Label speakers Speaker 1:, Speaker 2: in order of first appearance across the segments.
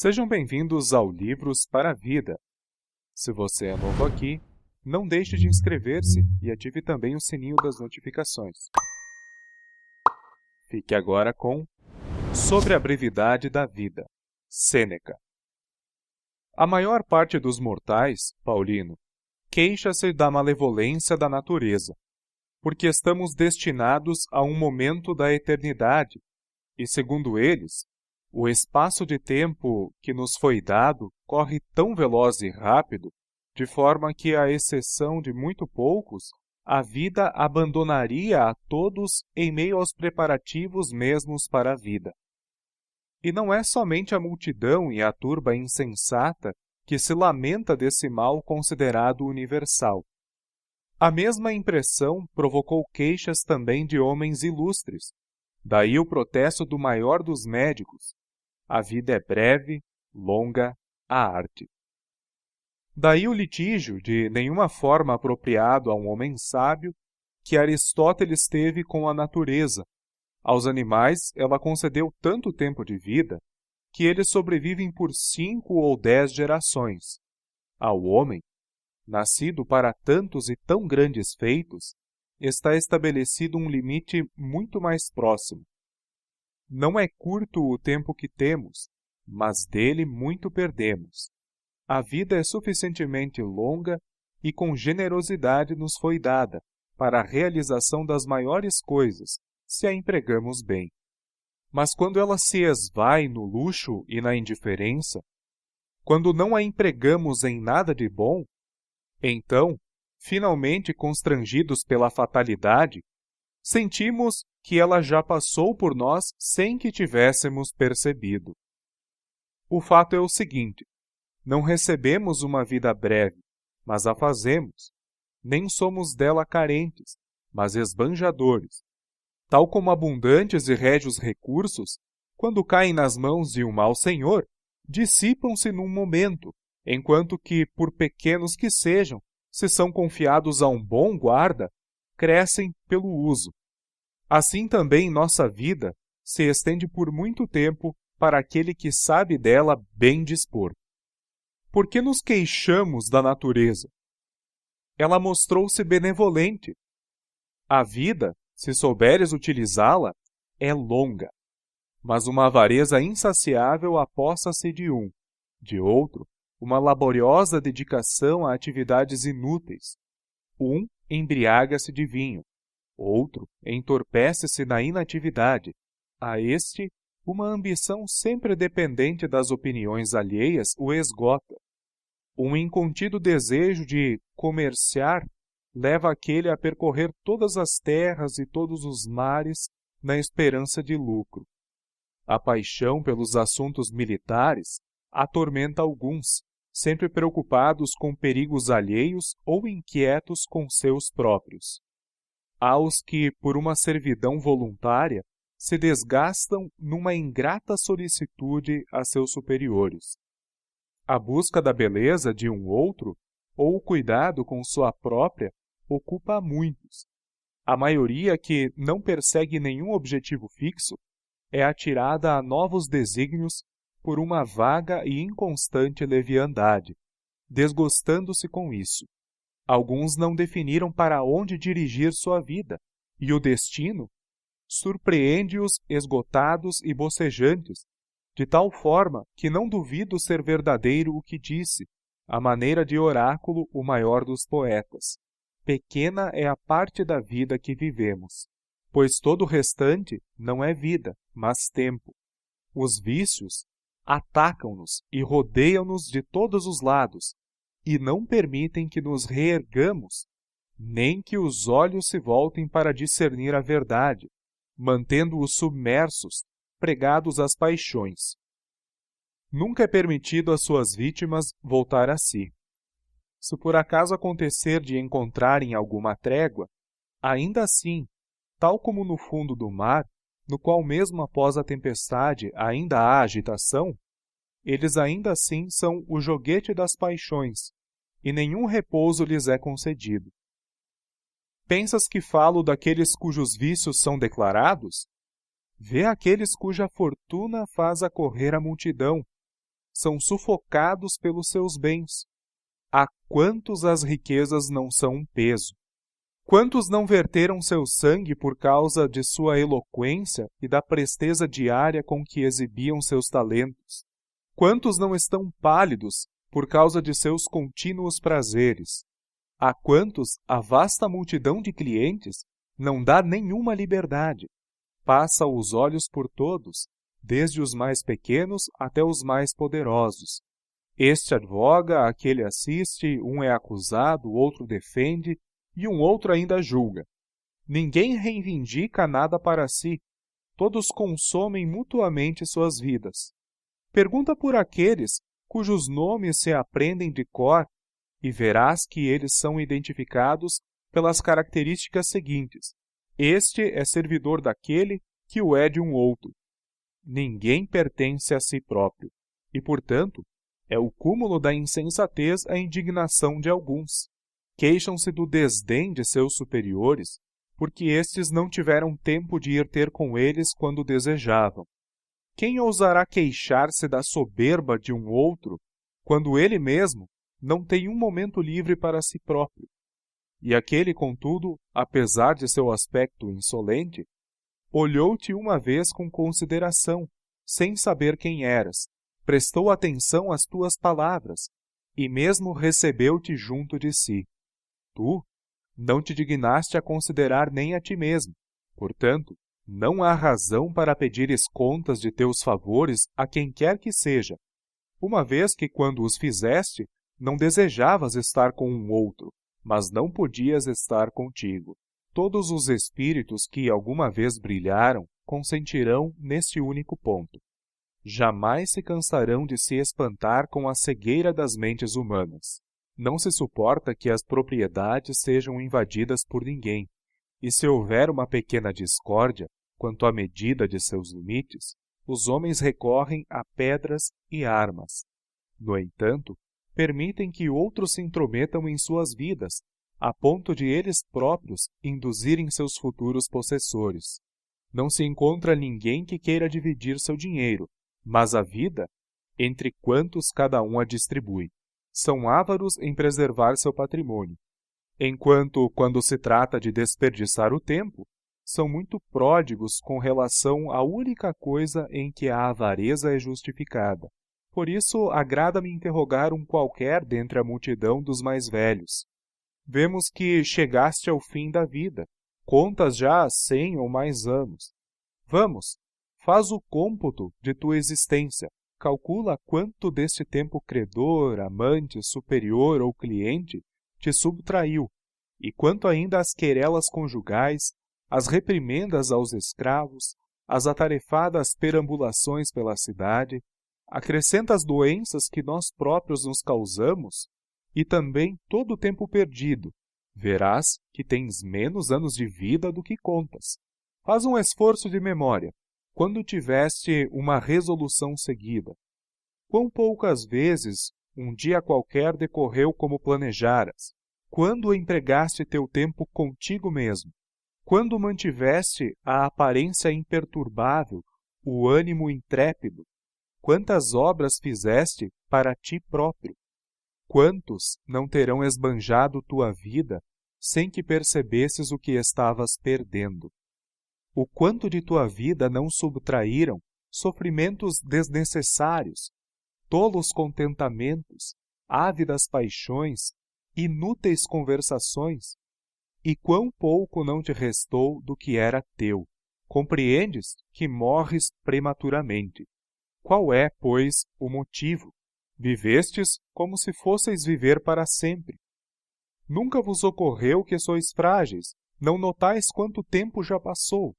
Speaker 1: Sejam bem-vindos ao Livros para a Vida. Se você é novo aqui, não deixe de inscrever-se e ative também o sininho das notificações. Fique agora com Sobre a Brevidade da Vida, Sêneca. A maior parte dos mortais, Paulino, queixa-se da malevolência da natureza, porque estamos destinados a um momento da eternidade, e, segundo eles, o espaço de tempo que nos foi dado corre tão veloz e rápido, de forma que, à exceção de muito poucos, a vida abandonaria a todos em meio aos preparativos mesmos para a vida. E não é somente a multidão e a turba insensata que se lamenta desse mal considerado universal. A mesma impressão provocou queixas também de homens ilustres. Daí o protesto do maior dos médicos: a vida é breve, longa, a arte. Daí o litígio, de nenhuma forma apropriado a um homem sábio, que Aristóteles teve com a natureza. Aos animais ela concedeu tanto tempo de vida que eles sobrevivem por 5 ou 10 gerações. Ao homem, nascido para tantos e tão grandes feitos, está estabelecido um limite muito mais próximo. Não é curto o tempo que temos, mas dele muito perdemos. A vida é suficientemente longa e com generosidade nos foi dada para a realização das maiores coisas, se a empregamos bem. Mas quando ela se esvai no luxo e na indiferença, quando não a empregamos em nada de bom, então, finalmente constrangidos pela fatalidade, sentimos que ela já passou por nós sem que tivéssemos percebido. O fato é o seguinte: não recebemos uma vida breve, mas a fazemos. Nem somos dela carentes, mas esbanjadores. Tal como abundantes e régios recursos, quando caem nas mãos de um mau senhor, dissipam-se num momento, enquanto que, por pequenos que sejam, se são confiados a um bom guarda, crescem pelo uso. Assim também nossa vida se estende por muito tempo para aquele que sabe dela bem dispor. Por que nos queixamos da natureza? Ela mostrou-se benevolente. A vida, se souberes utilizá-la, é longa, mas uma avareza insaciável apossa-se de outro, uma laboriosa dedicação a atividades inúteis. Um embriaga-se de vinho, outro entorpece-se na inatividade. A este, uma ambição sempre dependente das opiniões alheias o esgota. Um incontido desejo de comerciar leva aquele a percorrer todas as terras e todos os mares na esperança de lucro. A paixão pelos assuntos militares atormenta alguns, sempre preocupados com perigos alheios ou inquietos com seus próprios. Há os que, por uma servidão voluntária, se desgastam numa ingrata solicitude a seus superiores. A busca da beleza de um outro, ou o cuidado com sua própria, ocupa a muitos. A maioria que não persegue nenhum objetivo fixo é atirada a novos desígnios por uma vaga e inconstante leviandade, desgostando-se com isso. Alguns não definiram para onde dirigir sua vida, e o destino surpreende-os esgotados e bocejantes, de tal forma que não duvido ser verdadeiro o que disse, à maneira de oráculo, o maior dos poetas: pequena é a parte da vida que vivemos, pois todo o restante não é vida, mas tempo. Os vícios atacam-nos e rodeiam-nos de todos os lados, e não permitem que nos reergamos, nem que os olhos se voltem para discernir a verdade, mantendo-os submersos, pregados às paixões. Nunca é permitido às suas vítimas voltar a si. Se por acaso acontecer de encontrarem alguma trégua, ainda assim, tal como no fundo do mar, no qual mesmo após a tempestade ainda há agitação, eles ainda assim são o joguete das paixões, e nenhum repouso lhes é concedido. Pensas que falo daqueles cujos vícios são declarados? Vê aqueles cuja fortuna faz acorrer a multidão, são sufocados pelos seus bens. A quantos as riquezas não são um peso? Quantos não verteram seu sangue por causa de sua eloquência e da presteza diária com que exibiam seus talentos? Quantos não estão pálidos por causa de seus contínuos prazeres? A quantos a vasta multidão de clientes não dá nenhuma liberdade? Passa os olhos por todos, desde os mais pequenos até os mais poderosos. Este advoga, aquele assiste, um é acusado, o outro defende, e um outro ainda julga. Ninguém reivindica nada para si. Todos consomem mutuamente suas vidas. Pergunta por aqueles cujos nomes se aprendem de cor e verás que eles são identificados pelas características seguintes. Este é servidor daquele que o é de um outro. Ninguém pertence a si próprio, e, portanto, é o cúmulo da insensatez a indignação de alguns. Queixam-se do desdém de seus superiores, porque estes não tiveram tempo de ir ter com eles quando desejavam. Quem ousará queixar-se da soberba de um outro, quando ele mesmo não tem um momento livre para si próprio? E aquele, contudo, apesar de seu aspecto insolente, olhou-te uma vez com consideração, sem saber quem eras, prestou atenção às tuas palavras, e mesmo recebeu-te junto de si. Tu não te dignaste a considerar nem a ti mesmo. Portanto, não há razão para pedires contas de teus favores a quem quer que seja, uma vez que, quando os fizeste, não desejavas estar com um outro, mas não podias estar contigo. Todos os espíritos que alguma vez brilharam consentirão neste único ponto. Jamais se cansarão de se espantar com a cegueira das mentes humanas. Não se suporta que as propriedades sejam invadidas por ninguém, e se houver uma pequena discórdia quanto à medida de seus limites, os homens recorrem a pedras e armas. No entanto, permitem que outros se intrometam em suas vidas, a ponto de eles próprios induzirem seus futuros possessores. Não se encontra ninguém que queira dividir seu dinheiro, mas a vida, entre quantos cada um a distribui. São ávaros em preservar seu patrimônio, enquanto, quando se trata de desperdiçar o tempo, são muito pródigos com relação à única coisa em que a avareza é justificada. Por isso, agrada-me interrogar um qualquer dentre a multidão dos mais velhos. Vemos que chegaste ao fim da vida, contas já 100 ou mais anos. Vamos, faz o cômputo de tua existência. Calcula quanto deste tempo credor, amante, superior ou cliente te subtraiu, e quanto ainda as querelas conjugais, as reprimendas aos escravos, as atarefadas perambulações pela cidade, acrescenta as doenças que nós próprios nos causamos, e também todo o tempo perdido. Verás que tens menos anos de vida do que contas. Faz um esforço de memória. Quando tiveste uma resolução seguida, quão poucas vezes um dia qualquer decorreu como planejaras? Quando empregaste teu tempo contigo mesmo? Quando mantiveste a aparência imperturbável, o ânimo intrépido? Quantas obras fizeste para ti próprio? Quantos não terão esbanjado tua vida sem que percebesses o que estavas perdendo? O quanto de tua vida não subtraíram sofrimentos desnecessários, tolos contentamentos, ávidas paixões, inúteis conversações? E quão pouco não te restou do que era teu? Compreendes que morres prematuramente. Qual é, pois, o motivo? Vivestes como se fosseis viver para sempre. Nunca vos ocorreu que sois frágeis, não notais quanto tempo já passou.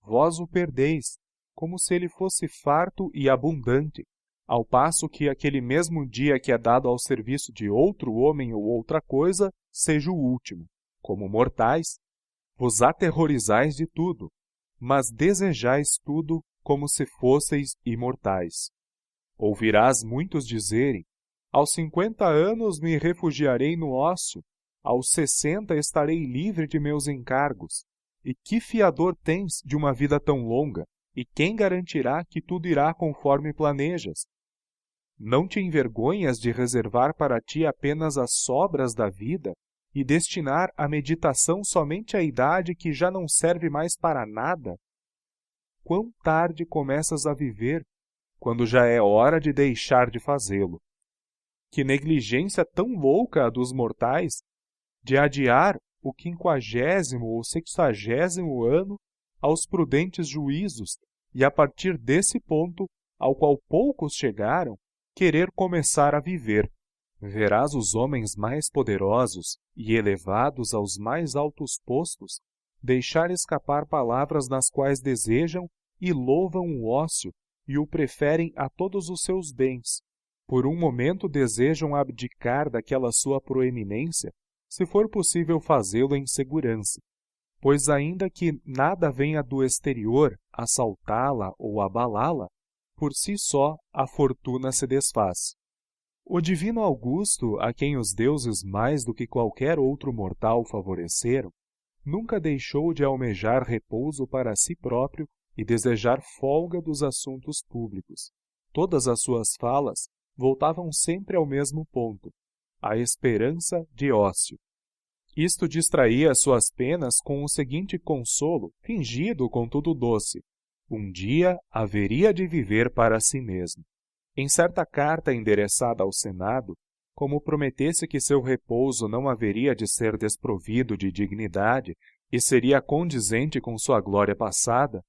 Speaker 1: Vós o perdeis, como se ele fosse farto e abundante, ao passo que aquele mesmo dia que é dado ao serviço de outro homem ou outra coisa, seja o último. Como mortais, vos aterrorizais de tudo, mas desejais tudo como se fosseis imortais. Ouvirás muitos dizerem: aos 50 anos me refugiarei no ócio, aos 60 estarei livre de meus encargos. E que fiador tens de uma vida tão longa? E quem garantirá que tudo irá conforme planejas? Não te envergonhas de reservar para ti apenas as sobras da vida e destinar a meditação somente à idade que já não serve mais para nada? Quão tarde começas a viver, quando já é hora de deixar de fazê-lo? Que negligência tão louca a dos mortais, de adiar o 50º ou 60º ano aos prudentes juízos e, a partir desse ponto, ao qual poucos chegaram, querer começar a viver. Verás os homens mais poderosos e elevados aos mais altos postos deixar escapar palavras nas quais desejam e louvam o ócio e o preferem a todos os seus bens. Por um momento desejam abdicar daquela sua proeminência, se for possível fazê-lo em segurança, pois ainda que nada venha do exterior assaltá-la ou abalá-la, por si só a fortuna se desfaz. O divino Augusto, a quem os deuses mais do que qualquer outro mortal favoreceram, nunca deixou de almejar repouso para si próprio e desejar folga dos assuntos públicos. Todas as suas falas voltavam sempre ao mesmo ponto, a esperança de ócio. Isto distraía suas penas com o seguinte consolo, fingido contudo doce: um dia haveria de viver para si mesmo. Em certa carta endereçada ao Senado, como prometesse que seu repouso não haveria de ser desprovido de dignidade e seria condizente com sua glória passada,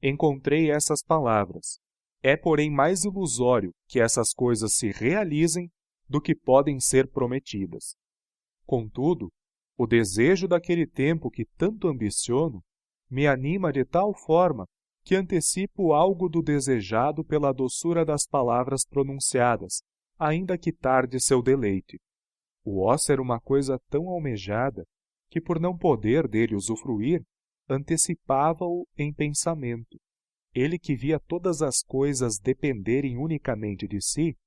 Speaker 1: encontrei essas palavras: é, porém, mais ilusório que essas coisas se realizem do que podem ser prometidas. Contudo, o desejo daquele tempo que tanto ambiciono me anima de tal forma que antecipo algo do desejado pela doçura das palavras pronunciadas, ainda que tarde seu deleite. O ócio era uma coisa tão almejada que, por não poder dele usufruir, antecipava-o em pensamento. Ele que via todas as coisas dependerem unicamente de si,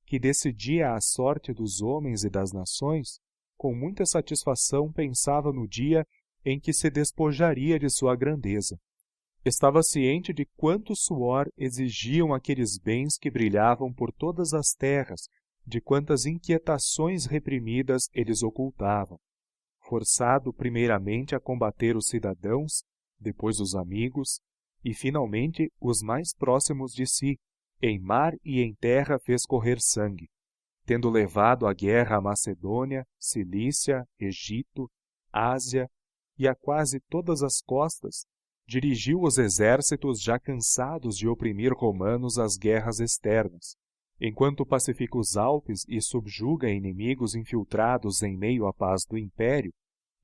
Speaker 1: que decidia a sorte dos homens e das nações, com muita satisfação pensava no dia em que se despojaria de sua grandeza. Estava ciente de quanto suor exigiam aqueles bens que brilhavam por todas as terras, de quantas inquietações reprimidas eles ocultavam. Forçado primeiramente a combater os cidadãos, depois os amigos, e finalmente os mais próximos de si, em mar e em terra fez correr sangue, tendo levado a guerra a Macedônia, Cilícia, Egito, Ásia e a quase todas as costas, dirigiu os exércitos já cansados de oprimir romanos às guerras externas, enquanto pacifica os Alpes e subjuga inimigos infiltrados em meio à paz do império,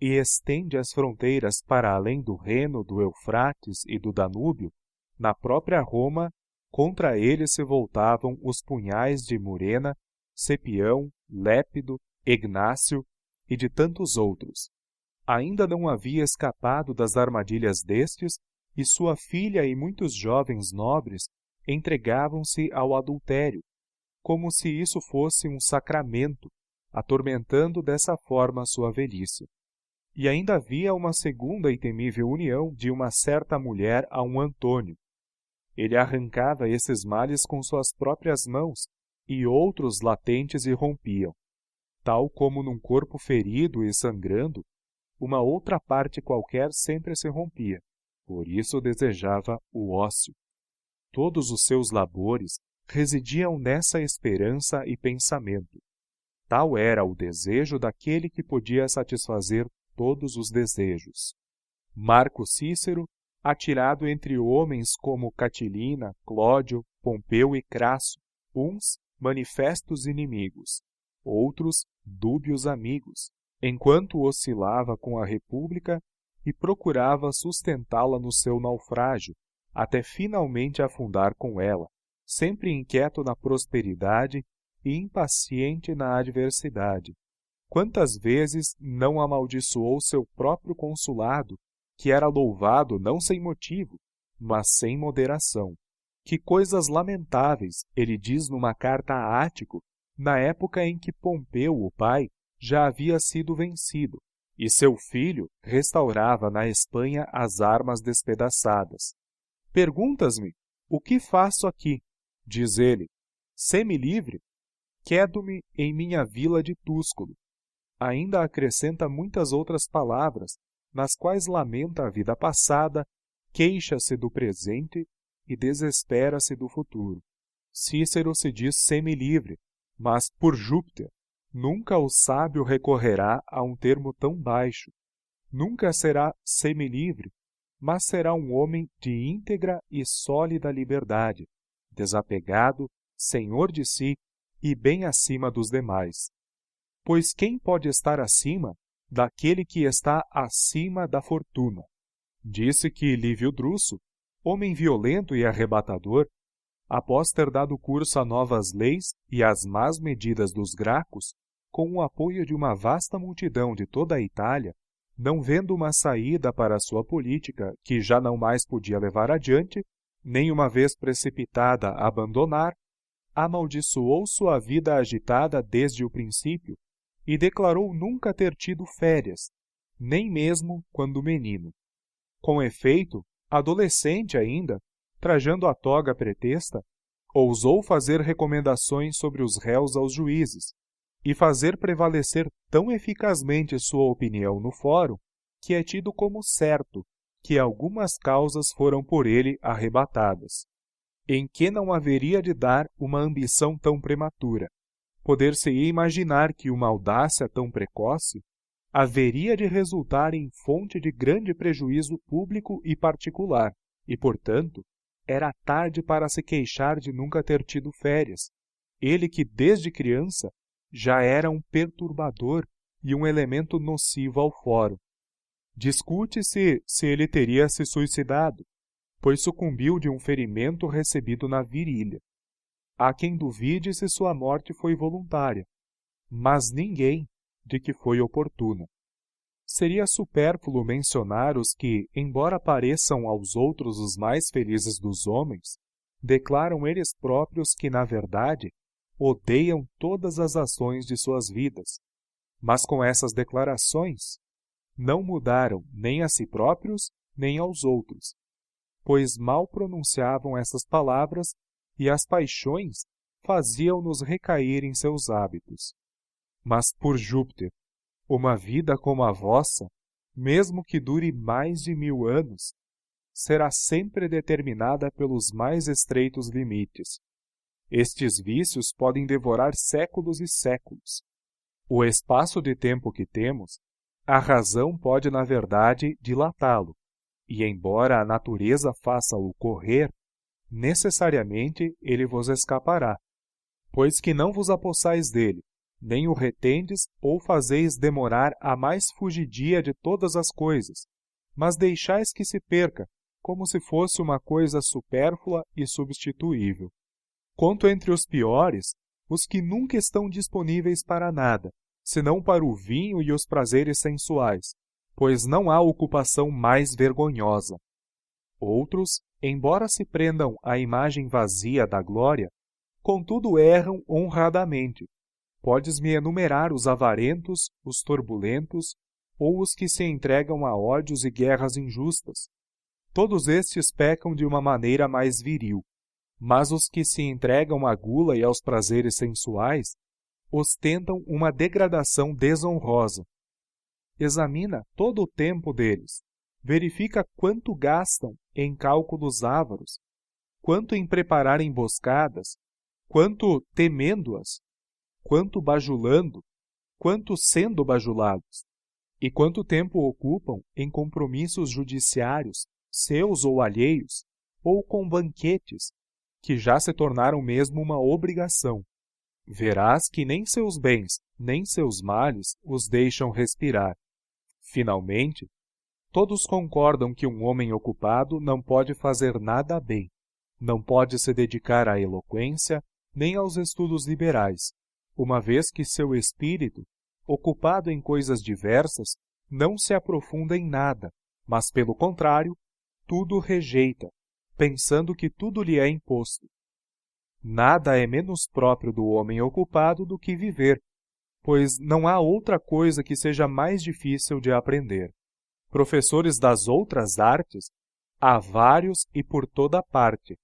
Speaker 1: e estende as fronteiras para além do Reno, do Eufrates e do Danúbio, na própria Roma, contra ele se voltavam os punhais de Murena, Cepião, Lépido, Ignácio e de tantos outros. Ainda não havia escapado das armadilhas destes, e sua filha e muitos jovens nobres entregavam-se ao adultério, como se isso fosse um sacramento, atormentando dessa forma sua velhice. E ainda havia uma segunda e temível união de uma certa mulher a um Antônio. Ele arrancava esses males com suas próprias mãos, e outros latentes irrompiam. Tal como num corpo ferido e sangrando, uma outra parte qualquer sempre se rompia. Por isso desejava o ócio. Todos os seus labores residiam nessa esperança e pensamento. Tal era o desejo daquele que podia satisfazer todos os desejos. Marco Cícero, atirado entre homens como Catilina, Clódio, Pompeu e Crasso, uns manifestos inimigos, outros dúbios amigos, enquanto oscilava com a República e procurava sustentá-la no seu naufrágio, até finalmente afundar com ela, sempre inquieto na prosperidade e impaciente na adversidade. Quantas vezes não amaldiçoou seu próprio consulado, que era louvado não sem motivo, mas sem moderação. Que coisas lamentáveis ele diz numa carta a Ático, na época em que Pompeu, o pai, já havia sido vencido, e seu filho restaurava na Espanha as armas despedaçadas. Perguntas-me, o que faço aqui? Diz ele, Semi-livre, quedo-me em minha vila de Túsculo. Ainda acrescenta muitas outras palavras, nas quais lamenta a vida passada, queixa-se do presente e desespera-se do futuro. Cícero se diz semi-livre, mas, por Júpiter, nunca o sábio recorrerá a um termo tão baixo. Nunca será semi-livre, mas será um homem de íntegra e sólida liberdade, desapegado, senhor de si e bem acima dos demais. Pois quem pode estar acima daquele que está acima da fortuna? Disse que Lívio Druso, homem violento e arrebatador, após ter dado curso a novas leis e às más medidas dos Gracos, com o apoio de uma vasta multidão de toda a Itália, não vendo uma saída para a sua política que já não mais podia levar adiante, nem uma vez precipitada abandonar, amaldiçoou sua vida agitada desde o princípio e declarou nunca ter tido férias, nem mesmo quando menino. Com efeito, adolescente ainda, trajando a toga pretexta, ousou fazer recomendações sobre os réus aos juízes e fazer prevalecer tão eficazmente sua opinião no fórum que é tido como certo que algumas causas foram por ele arrebatadas, em que não haveria de dar uma ambição tão prematura. Poder-se-ia imaginar que uma audácia tão precoce haveria de resultar em fonte de grande prejuízo público e particular, e, portanto, era tarde para se queixar de nunca ter tido férias, ele que, desde criança, já era um perturbador e um elemento nocivo ao fórum. Discute-se se ele teria se suicidado, pois sucumbiu de um ferimento recebido na virilha. Há quem duvide se sua morte foi voluntária, mas ninguém de que foi oportuna. Seria supérfluo mencionar os que, embora pareçam aos outros os mais felizes dos homens, declaram eles próprios que, na verdade, odeiam todas as ações de suas vidas, mas com essas declarações não mudaram nem a si próprios nem aos outros, pois mal pronunciavam essas palavras e as paixões faziam-nos recair em seus hábitos. Mas por Júpiter, uma vida como a vossa, mesmo que dure mais de 1000 anos, será sempre determinada pelos mais estreitos limites. Estes vícios podem devorar séculos e séculos. O espaço de tempo que temos, a razão pode, na verdade, dilatá-lo, e embora a natureza faça-o correr, necessariamente ele vos escapará, pois que não vos apossais dele, nem o retendes ou fazeis demorar a mais fugidia de todas as coisas, mas deixais que se perca, como se fosse uma coisa supérflua e substituível. Conto entre os piores, os que nunca estão disponíveis para nada, senão para o vinho e os prazeres sensuais, pois não há ocupação mais vergonhosa. Outros, embora se prendam à imagem vazia da glória, contudo erram honradamente. Podes-me enumerar os avarentos, os turbulentos, ou os que se entregam a ódios e guerras injustas. Todos estes pecam de uma maneira mais viril, mas os que se entregam à gula e aos prazeres sensuais ostentam uma degradação desonrosa. Examina todo o tempo deles, verifica quanto gastam em cálculos ávaros, quanto em preparar emboscadas, quanto temendo-as, quanto bajulando, quanto sendo bajulados, e quanto tempo ocupam em compromissos judiciários, seus ou alheios, ou com banquetes, que já se tornaram mesmo uma obrigação. Verás que nem seus bens, nem seus males os deixam respirar. Finalmente, todos concordam que um homem ocupado não pode fazer nada bem, não pode se dedicar à eloquência, nem aos estudos liberais, uma vez que seu espírito, ocupado em coisas diversas, não se aprofunda em nada, mas, pelo contrário, tudo rejeita, pensando que tudo lhe é imposto. Nada é menos próprio do homem ocupado do que viver, pois não há outra coisa que seja mais difícil de aprender. Professores das outras artes há vários e por toda parte.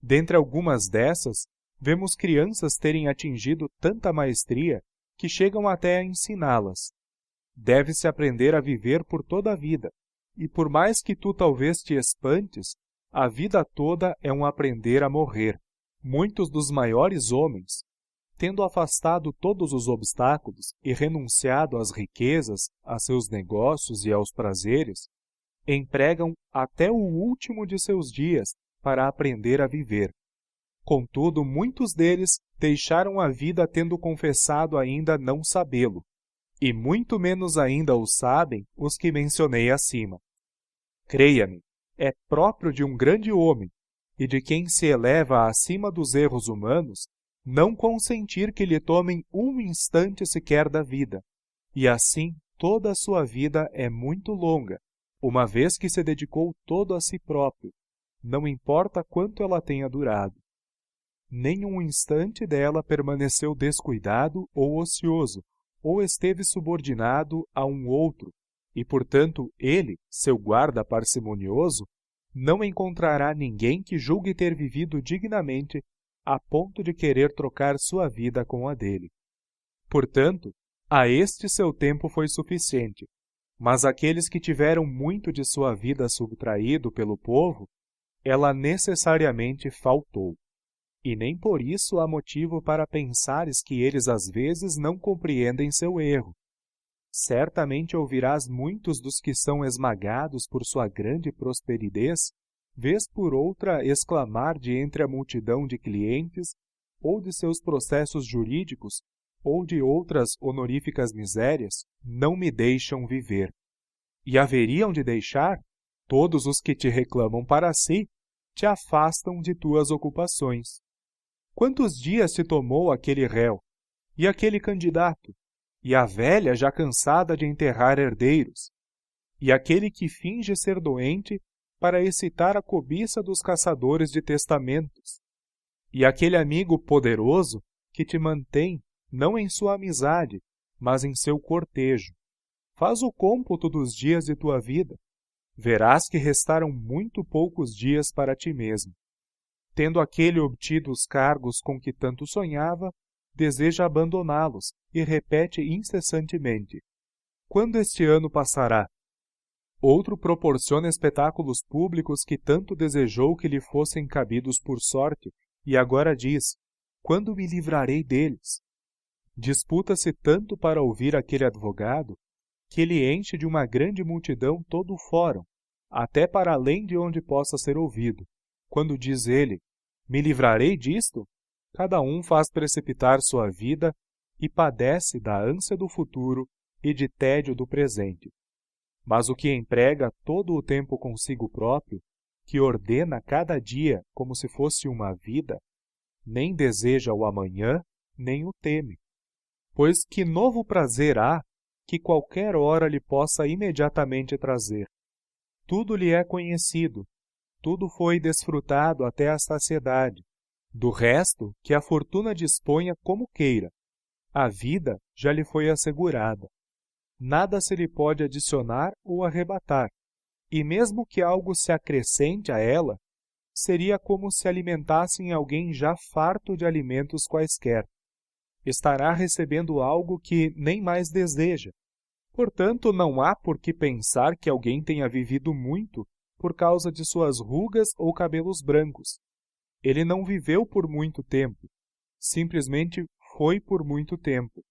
Speaker 1: Dentre algumas dessas, Vemos crianças terem atingido tanta maestria que chegam até a ensiná-las. Deve-se aprender a viver por toda a vida, e por mais que tu talvez te espantes, a vida toda é um aprender a morrer. Muitos dos maiores homens, tendo afastado todos os obstáculos e renunciado às riquezas, a seus negócios e aos prazeres, empregam até o último de seus dias para aprender a viver. Contudo, muitos deles deixaram a vida tendo confessado ainda não sabê-lo, e muito menos ainda o sabem os que mencionei acima. Creia-me, é próprio de um grande homem e de quem se eleva acima dos erros humanos não consentir que lhe tomem um instante sequer da vida, e assim toda a sua vida é muito longa, uma vez que se dedicou todo a si próprio, não importa quanto ela tenha durado. Nem um instante dela permaneceu descuidado ou ocioso, ou esteve subordinado a um outro, e, portanto, ele, seu guarda parcimonioso, não encontrará ninguém que julgue ter vivido dignamente a ponto de querer trocar sua vida com a dele. Portanto, a este seu tempo foi suficiente, mas aqueles que tiveram muito de sua vida subtraído pelo povo, ela necessariamente faltou. E nem por isso há motivo para pensares que eles às vezes não compreendem seu erro. Certamente ouvirás muitos dos que são esmagados por sua grande prosperidez, vez por outra exclamar de entre a multidão de clientes, ou de seus processos jurídicos, ou de outras honoríficas misérias, não me deixam viver. E haveriam de deixar, todos os que te reclamam para si, te afastam de tuas ocupações. Quantos dias te tomou aquele réu, e aquele candidato, e a velha já cansada de enterrar herdeiros, e aquele que finge ser doente para excitar a cobiça dos caçadores de testamentos, e aquele amigo poderoso que te mantém não em sua amizade, mas em seu cortejo. Faz o cômputo dos dias de tua vida. Verás que restaram muito poucos dias para ti mesmo. Tendo aquele obtido os cargos com que tanto sonhava, deseja abandoná-los e repete incessantemente: quando este ano passará? Outro proporciona espetáculos públicos que tanto desejou que lhe fossem cabidos por sorte, e agora diz: quando me livrarei deles? Disputa-se tanto para ouvir aquele advogado, que ele enche de uma grande multidão todo o fórum, até para além de onde possa ser ouvido. Quando diz ele: me livrarei disto? Cada um faz precipitar sua vida e padece da ânsia do futuro e de tédio do presente. Mas o que emprega todo o tempo consigo próprio, que ordena cada dia como se fosse uma vida, nem deseja o amanhã, nem o teme. Pois que novo prazer há que qualquer hora lhe possa imediatamente trazer? Tudo lhe é conhecido, tudo foi desfrutado até a saciedade. Do resto, que a fortuna disponha como queira. A vida já lhe foi assegurada. Nada se lhe pode adicionar ou arrebatar, e mesmo que algo se acrescente a ela, seria como se alimentassem alguém já farto de alimentos quaisquer. Estará recebendo algo que nem mais deseja. Portanto, não há por que pensar que alguém tenha vivido muito por causa de suas rugas ou cabelos brancos. Ele não viveu por muito tempo, simplesmente foi por muito tempo.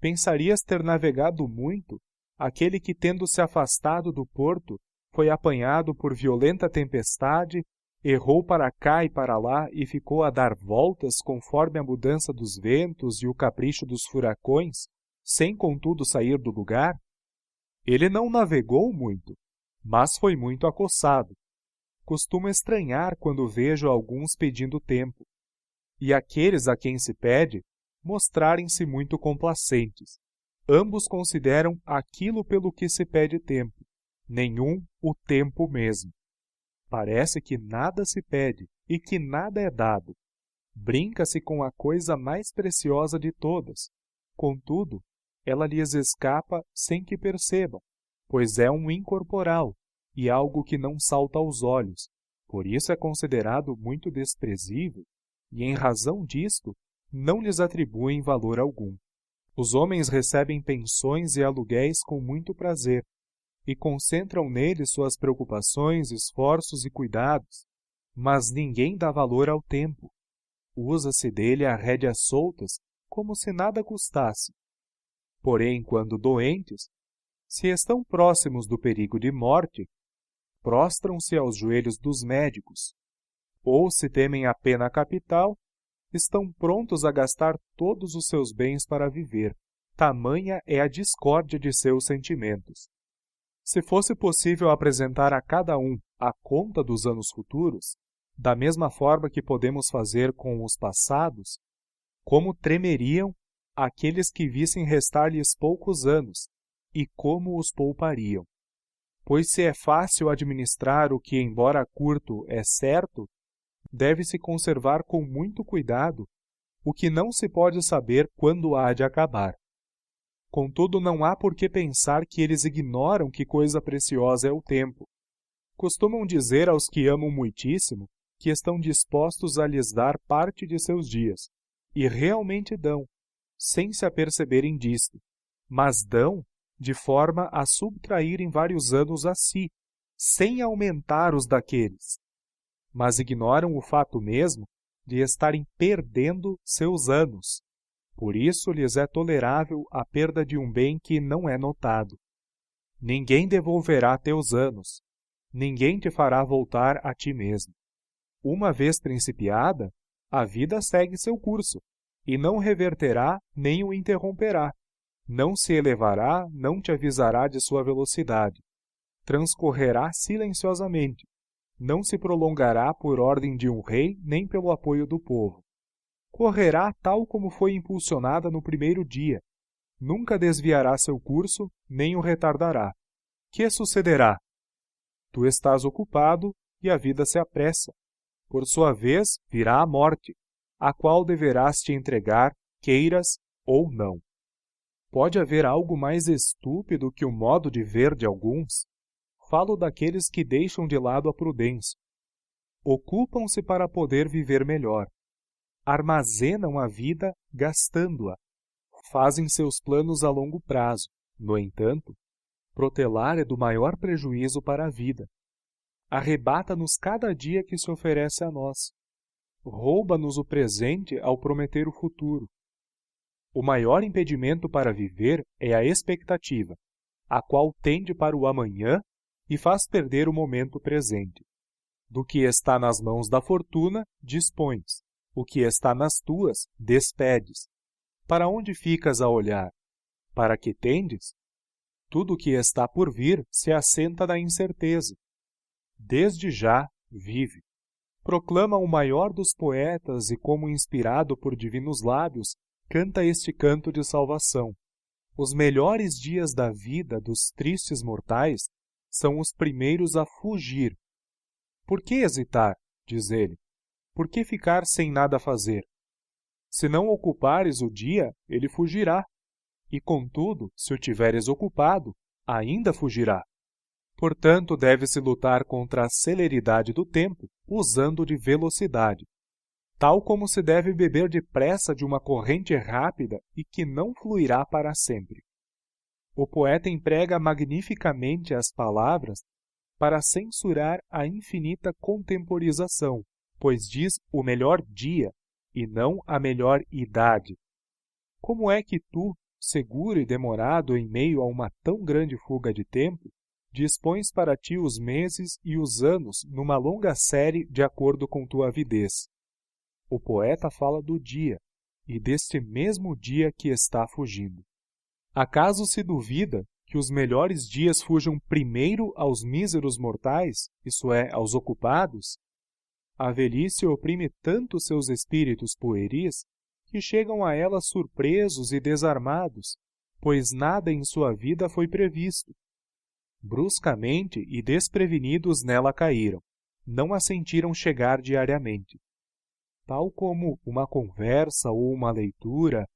Speaker 1: Pensarias ter navegado muito aquele que, tendo se afastado do porto, foi apanhado por violenta tempestade, errou para cá e para lá e ficou a dar voltas conforme a mudança dos ventos e o capricho dos furacões, sem contudo sair do lugar? Ele não navegou muito, mas foi muito acossado. Costumo estranhar quando vejo alguns pedindo tempo, e aqueles a quem se pede mostrarem-se muito complacentes. Ambos consideram aquilo pelo que se pede tempo, nenhum o tempo mesmo. Parece que nada se pede e que nada é dado. Brinca-se com a coisa mais preciosa de todas. Contudo, ela lhes escapa sem que percebam, pois é um incorporal e algo que não salta aos olhos. Por isso é considerado muito desprezível e em razão disto, não lhes atribuem valor algum. Os homens recebem pensões e aluguéis com muito prazer, e concentram neles suas preocupações, esforços e cuidados, mas ninguém dá valor ao tempo. Usa-se dele a rédeas soltas, como se nada custasse. Porém, quando doentes, se estão próximos do perigo de morte, prostram-se aos joelhos dos médicos, ou se temem a pena capital, estão prontos a gastar todos os seus bens para viver. Tamanha é a discórdia de seus sentimentos. Se fosse possível apresentar a cada um a conta dos anos futuros, da mesma forma que podemos fazer com os passados, como tremeriam aqueles que vissem restar-lhes poucos anos, e como os poupariam. Pois se é fácil administrar o que, embora curto, é certo, deve-se conservar com muito cuidado o que não se pode saber quando há de acabar. Contudo, não há por que pensar que eles ignoram que coisa preciosa é o tempo. Costumam dizer aos que amam muitíssimo que estão dispostos a lhes dar parte de seus dias, e realmente dão, sem se aperceberem disto, mas dão de forma a subtraírem vários anos a si, sem aumentar os daqueles. Mas ignoram o fato mesmo de estarem perdendo seus anos. Por isso lhes é tolerável a perda de um bem que não é notado. Ninguém devolverá teus anos, ninguém te fará voltar a ti mesmo. Uma vez principiada, a vida segue seu curso, e não reverterá nem o interromperá. Não se elevará, não te avisará de sua velocidade. Transcorrerá silenciosamente. Não se prolongará por ordem de um rei, nem pelo apoio do povo. Correrá tal como foi impulsionada no primeiro dia. Nunca desviará seu curso, nem o retardará. Que sucederá? Tu estás ocupado e a vida se apressa. Por sua vez, virá a morte, a qual deverás te entregar, queiras ou não. Pode haver algo mais estúpido que o modo de ver de alguns? Falo daqueles que deixam de lado a prudência. Ocupam-se para poder viver melhor. Armazenam a vida gastando-a. Fazem seus planos a longo prazo. No entanto, protelar é do maior prejuízo para a vida. Arrebata-nos cada dia que se oferece a nós. Rouba-nos o presente ao prometer o futuro. O maior impedimento para viver é a expectativa, a qual tende para o amanhã e faz perder o momento presente. Do que está nas mãos da fortuna, dispões. O que está nas tuas, despedes. Para onde ficas a olhar? Para que tendes? Tudo o que está por vir se assenta na incerteza. Desde já, vive. Proclama o maior dos poetas e, como inspirado por divinos lábios, canta este canto de salvação. Os melhores dias da vida dos tristes mortais são os primeiros a fugir. Por que hesitar? Diz ele. Por que ficar sem nada fazer? Se não ocupares o dia, ele fugirá. E, contudo, se o tiveres ocupado, ainda fugirá. Portanto, deve-se lutar contra a celeridade do tempo, usando de velocidade, tal como se deve beber depressa de uma corrente rápida e que não fluirá para sempre. O poeta emprega magnificamente as palavras para censurar a infinita contemporização, pois diz o melhor dia e não a melhor idade. Como é que tu, seguro e demorado em meio a uma tão grande fuga de tempo, dispões para ti os meses e os anos numa longa série de acordo com tua avidez? O poeta fala do dia, e deste mesmo dia que está fugindo. Acaso se duvida que os melhores dias fujam primeiro aos míseros mortais, isto é, aos ocupados? A velhice oprime tanto seus espíritos pueris que chegam a ela surpresos e desarmados, pois nada em sua vida foi previsto. Bruscamente e desprevenidos nela caíram, não a sentiram chegar diariamente. Tal como uma conversa ou uma leitura,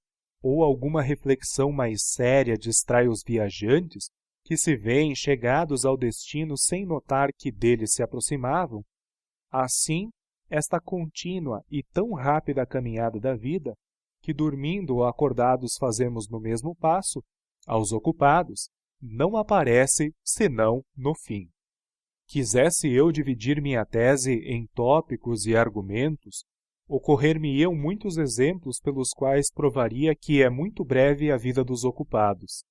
Speaker 1: ou alguma reflexão mais séria distrai os viajantes, que se veem chegados ao destino sem notar que dele se aproximavam, assim esta contínua e tão rápida caminhada da vida, que dormindo ou acordados fazemos no mesmo passo, aos ocupados, não aparece senão no fim. Quisesse eu dividir minha tese em tópicos e argumentos, ocorrer-me-iam muitos exemplos pelos quais provaria que é muito breve a vida dos ocupados.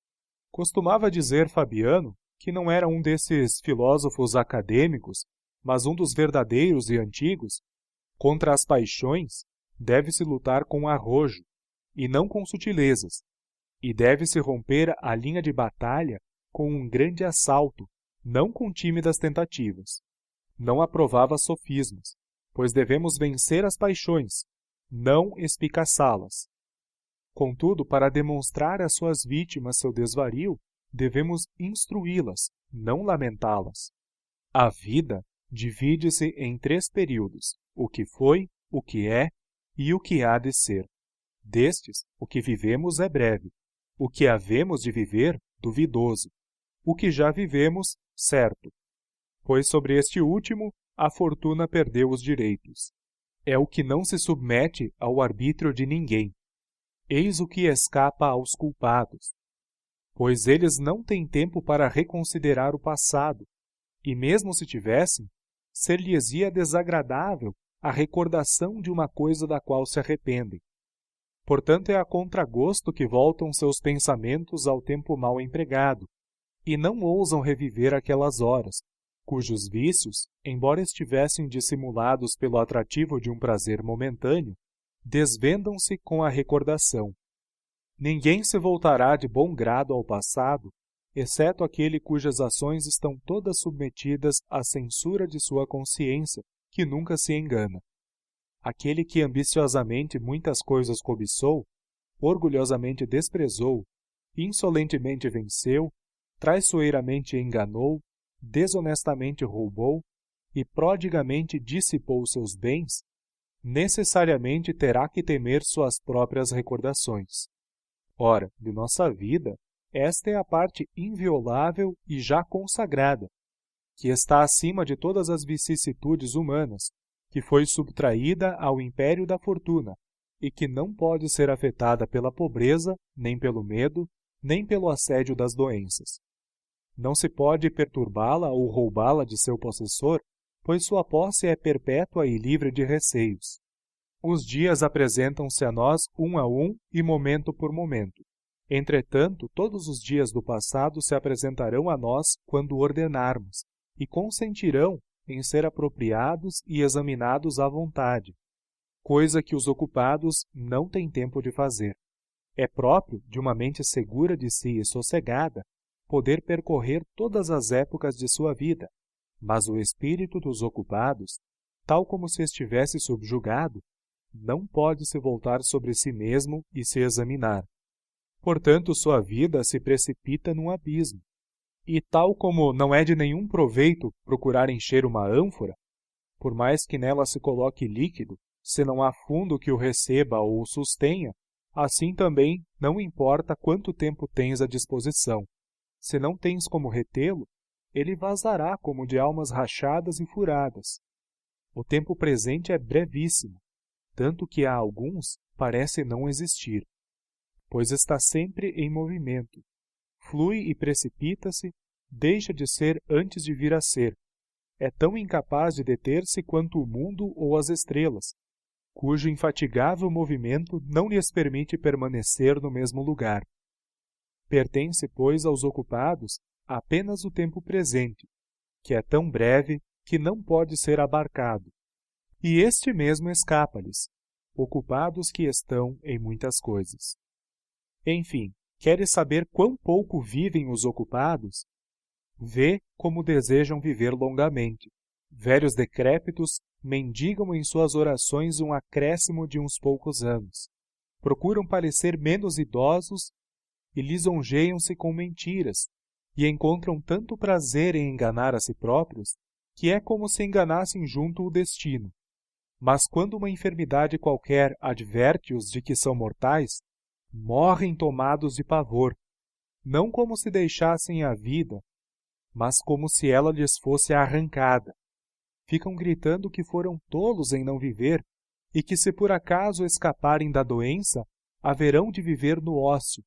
Speaker 1: Costumava dizer Fabiano que não era um desses filósofos acadêmicos, mas um dos verdadeiros e antigos. Contra as paixões, deve-se lutar com arrojo, e não com sutilezas, e deve-se romper a linha de batalha com um grande assalto, não com tímidas tentativas. Não aprovava sofismas, pois devemos vencer as paixões, não espicaçá-las. Contudo, para demonstrar às suas vítimas seu desvario, devemos instruí-las, não lamentá-las. A vida divide-se em 3 períodos: o que foi, o que é e o que há de ser. Destes, o que vivemos é breve, o que havemos de viver, duvidoso, o que já vivemos, certo. Pois sobre este último, a fortuna perdeu os direitos. É o que não se submete ao arbítrio de ninguém. Eis o que escapa aos culpados. Pois eles não têm tempo para reconsiderar o passado, e mesmo se tivessem, ser-lhes-ia desagradável a recordação de uma coisa da qual se arrependem. Portanto, é a contragosto que voltam seus pensamentos ao tempo mal empregado, e não ousam reviver aquelas horas, cujos vícios, embora estivessem dissimulados pelo atrativo de um prazer momentâneo, desvendam-se com a recordação. Ninguém se voltará de bom grado ao passado, exceto aquele cujas ações estão todas submetidas à censura de sua consciência, que nunca se engana. Aquele que ambiciosamente muitas coisas cobiçou, orgulhosamente desprezou, insolentemente venceu, traiçoeiramente enganou, desonestamente roubou e prodigamente dissipou seus bens, necessariamente terá que temer suas próprias recordações. Ora, de nossa vida, esta é a parte inviolável e já consagrada, que está acima de todas as vicissitudes humanas, que foi subtraída ao império da fortuna e que não pode ser afetada pela pobreza, nem pelo medo, nem pelo assédio das doenças. Não se pode perturbá-la ou roubá-la de seu possessor, pois sua posse é perpétua e livre de receios. Os dias apresentam-se a nós um a um e momento por momento. Entretanto, todos os dias do passado se apresentarão a nós quando ordenarmos, e consentirão em ser apropriados e examinados à vontade, coisa que os ocupados não têm tempo de fazer. É próprio de uma mente segura de si e sossegada poder percorrer todas as épocas de sua vida, mas o espírito dos ocupados, tal como se estivesse subjugado, não pode se voltar sobre si mesmo e se examinar. Portanto, sua vida se precipita num abismo. E tal como não é de nenhum proveito procurar encher uma ânfora, por mais que nela se coloque líquido, se não há fundo que o receba ou o sustenha, assim também não importa quanto tempo tens à disposição. Se não tens como retê-lo, ele vazará como de almas rachadas e furadas. O tempo presente é brevíssimo, tanto que a alguns parece não existir, pois está sempre em movimento, flui e precipita-se, deixa de ser antes de vir a ser. É tão incapaz de deter-se quanto o mundo ou as estrelas, cujo infatigável movimento não lhes permite permanecer no mesmo lugar. Pertence, pois, aos ocupados apenas o tempo presente, que é tão breve que não pode ser abarcado. E este mesmo escapa-lhes, ocupados que estão em muitas coisas. Enfim, queres saber quão pouco vivem os ocupados? Vê como desejam viver longamente. Velhos decrépitos mendigam em suas orações um acréscimo de uns poucos anos. Procuram parecer menos idosos e lisonjeiam-se com mentiras, e encontram tanto prazer em enganar a si próprios, que é como se enganassem junto o destino. Mas quando uma enfermidade qualquer adverte-os de que são mortais, morrem tomados de pavor, não como se deixassem a vida, mas como se ela lhes fosse arrancada. ficam gritando que foram tolos em não viver e que se por acaso escaparem da doença, haverão de viver no ócio.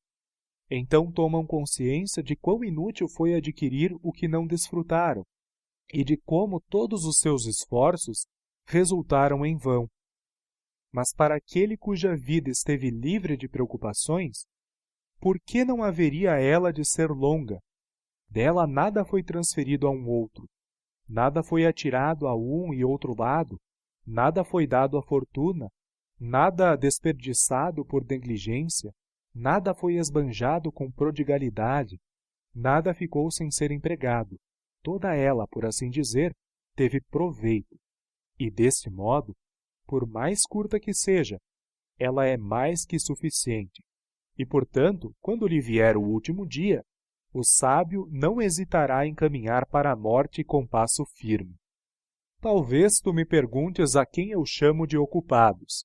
Speaker 1: Então tomam consciência de quão inútil foi adquirir o que não desfrutaram e de como todos os seus esforços resultaram em vão. Mas para aquele cuja vida esteve livre de preocupações, por que não haveria ela de ser longa? Dela nada foi transferido a um outro, nada foi atirado a um e outro lado, nada foi dado à fortuna, nada desperdiçado por negligência, nada foi esbanjado com prodigalidade, nada ficou sem ser empregado. Toda ela, por assim dizer, teve proveito. E deste modo, por mais curta que seja, ela é mais que suficiente. E, portanto, quando lhe vier o último dia, o sábio não hesitará em caminhar para a morte com passo firme. Talvez tu me perguntes a quem eu chamo de ocupados.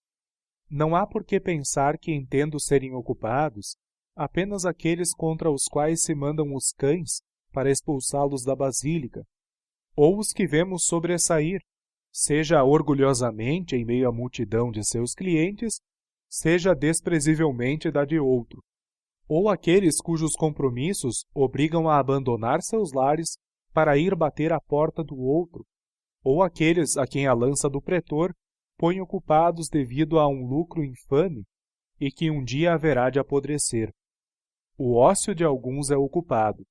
Speaker 1: Não há por que pensar que entendo serem ocupados apenas aqueles contra os quais se mandam os cães para expulsá-los da basílica, ou os que vemos sobressair, seja orgulhosamente em meio à multidão de seus clientes, seja desprezivelmente da de outro, ou aqueles cujos compromissos obrigam a abandonar seus lares para ir bater à porta do outro, ou aqueles a quem a lança do pretor põe ocupados devido a um lucro infame e que um dia haverá de apodrecer. O ócio de alguns é ocupado,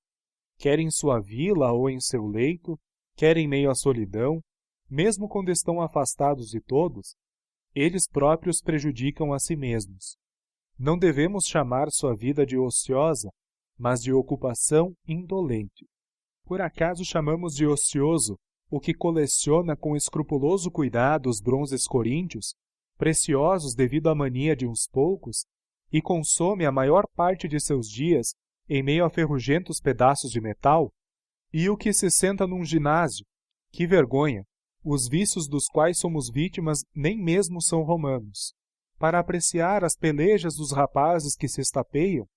Speaker 1: quer em sua vila ou em seu leito, quer em meio à solidão, mesmo quando estão afastados de todos, eles próprios prejudicam a si mesmos. Não devemos chamar sua vida de ociosa, mas de ocupação indolente. Por acaso chamamos de ocioso o que coleciona com escrupuloso cuidado os bronzes coríntios, preciosos devido à mania de uns poucos, e consome a maior parte de seus dias em meio a ferrugentos pedaços de metal? E o que se senta num ginásio? Que vergonha! Os vícios dos quais somos vítimas nem mesmo são romanos. Para apreciar as pelejas dos rapazes que se estapeiam?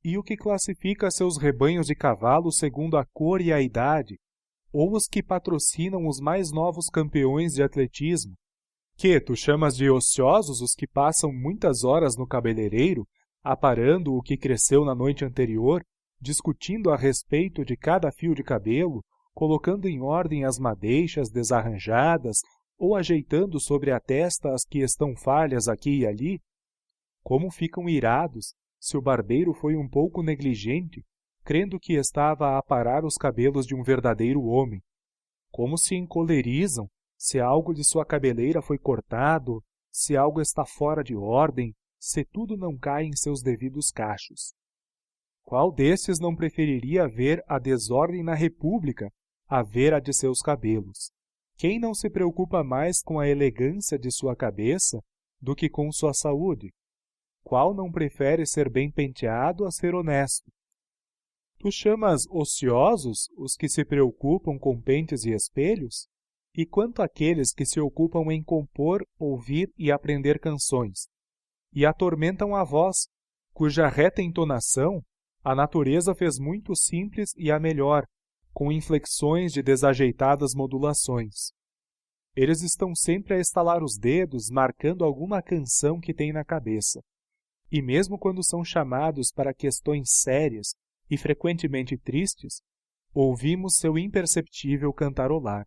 Speaker 1: E o que classifica seus rebanhos de cavalos segundo a cor e a idade? Ou os que patrocinam os mais novos campeões de atletismo? Que tu chamas de ociosos os que passam muitas horas no cabeleireiro, aparando o que cresceu na noite anterior, discutindo a respeito de cada fio de cabelo, colocando em ordem as madeixas desarranjadas ou ajeitando sobre a testa as que estão falhas aqui e ali? Como ficam irados se o barbeiro foi um pouco negligente, crendo que estava a aparar os cabelos de um verdadeiro homem? Como se encolerizam se algo de sua cabeleira foi cortado, se algo está fora de ordem, se tudo não cai em seus devidos cachos? Qual destes não preferiria ver a desordem na república a ver a de seus cabelos? Quem não se preocupa mais com a elegância de sua cabeça do que com sua saúde? Qual não prefere ser bem penteado a ser honesto? Tu chamas ociosos os que se preocupam com pentes e espelhos? E quanto àqueles que se ocupam em compor, ouvir e aprender canções, e atormentam a voz, cuja reta entonação a natureza fez muito simples e a melhor, com inflexões de desajeitadas modulações. Eles estão sempre a estalar os dedos, marcando alguma canção que têm na cabeça. E mesmo quando são chamados para questões sérias e frequentemente tristes, ouvimos seu imperceptível cantarolar.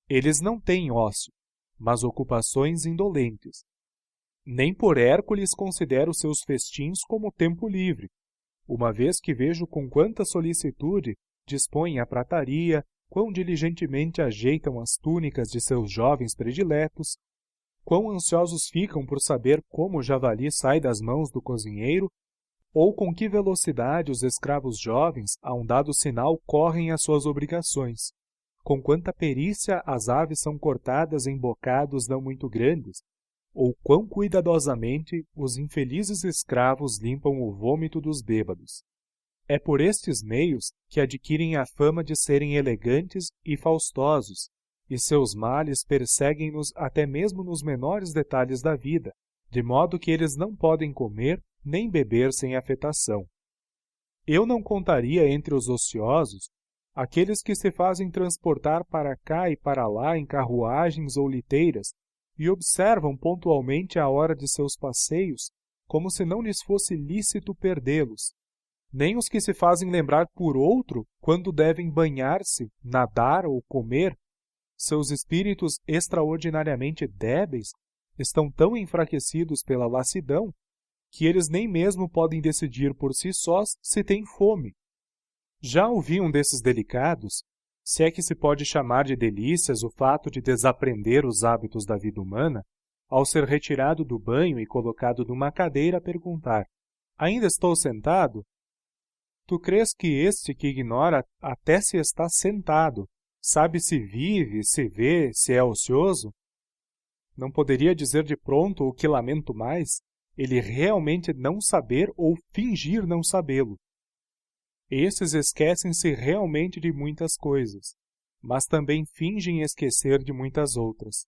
Speaker 1: Eles não têm ócio, mas ocupações indolentes. Nem por Hércules considero seus festins como tempo livre, uma vez que vejo com quanta solicitude dispõem a prataria, quão diligentemente ajeitam as túnicas de seus jovens prediletos, quão ansiosos ficam por saber como o javali sai das mãos do cozinheiro, ou com que velocidade os escravos jovens, a um dado sinal, correm às suas obrigações, com quanta perícia as aves são cortadas em bocados não muito grandes, ou quão cuidadosamente os infelizes escravos limpam o vômito dos bêbados. É por estes meios que adquirem a fama de serem elegantes e faustosos, e seus males perseguem-nos até mesmo nos menores detalhes da vida, de modo que eles não podem comer nem beber sem afetação. Eu não contaria entre os ociosos aqueles que se fazem transportar para cá e para lá em carruagens ou liteiras e observam pontualmente a hora de seus passeios, como se não lhes fosse lícito perdê-los, nem os que se fazem lembrar por outro quando devem banhar-se, nadar ou comer. Seus espíritos extraordinariamente débeis estão tão enfraquecidos pela lassidão que eles nem mesmo podem decidir por si sós se têm fome. Já ouvi um desses delicados, se é que se pode chamar de delícias o fato de desaprender os hábitos da vida humana, ao ser retirado do banho e colocado numa cadeira, perguntar: ainda estou sentado? Tu crês que este que ignora até se está sentado, sabe se vive, se vê, se é ocioso? Não poderia dizer de pronto o que lamento mais, ele realmente não saber ou fingir não sabê-lo. Esses esquecem-se realmente de muitas coisas, mas também fingem esquecer de muitas outras.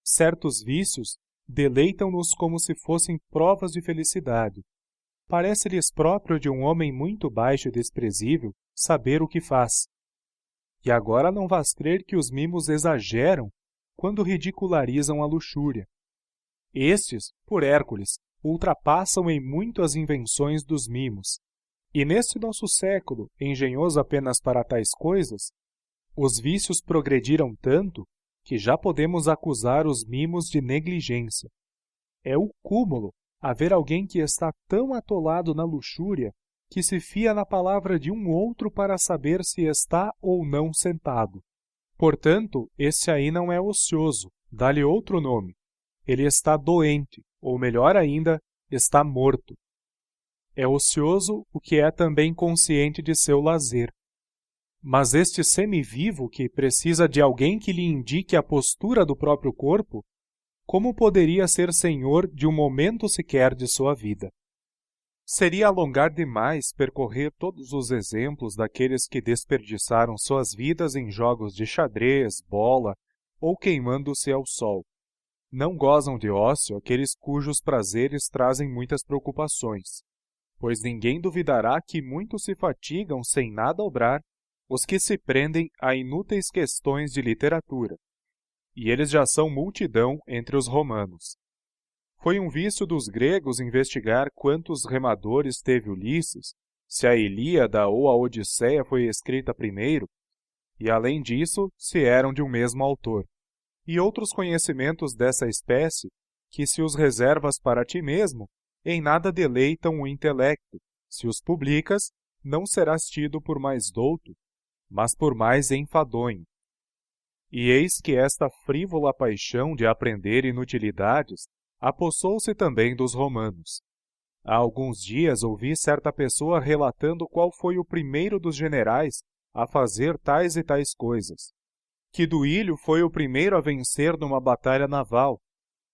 Speaker 1: Certos vícios deleitam-nos como se fossem provas de felicidade. Parece-lhes próprio de um homem muito baixo e desprezível saber o que faz. E agora não vás crer que os mimos exageram quando ridicularizam a luxúria. Estes, por Hércules, ultrapassam em muito as invenções dos mimos. E neste nosso século, engenhoso apenas para tais coisas, os vícios progrediram tanto que já podemos acusar os mimos de negligência. É o cúmulo haver alguém que está tão atolado na luxúria que se fia na palavra de um outro para saber se está ou não sentado. Portanto, esse aí não é ocioso, dá-lhe outro nome. Ele está doente, ou melhor ainda, está morto. É ocioso o que é também consciente de seu lazer. Mas este semivivo que precisa de alguém que lhe indique a postura do próprio corpo, como poderia ser senhor de um momento sequer de sua vida? Seria alongar demais percorrer todos os exemplos daqueles que desperdiçaram suas vidas em jogos de xadrez, bola ou queimando-se ao sol. Não gozam de ócio aqueles cujos prazeres trazem muitas preocupações, pois ninguém duvidará que muitos se fatigam sem nada obrar os que se prendem a inúteis questões de literatura, e eles já são multidão entre os romanos. Foi um vício dos gregos investigar quantos remadores teve Ulisses, se a Ilíada ou a Odisseia foi escrita primeiro, e além disso, se eram de um mesmo autor, e outros conhecimentos dessa espécie, que se os reservas para ti mesmo, em nada deleitam o intelecto, se os publicas, não serás tido por mais douto, mas por mais enfadonho. E eis que esta frívola paixão de aprender inutilidades apossou-se também dos romanos. Há alguns dias ouvi certa pessoa relatando qual foi o primeiro dos generais a fazer tais e tais coisas. Que Duílio foi o primeiro a vencer numa batalha naval,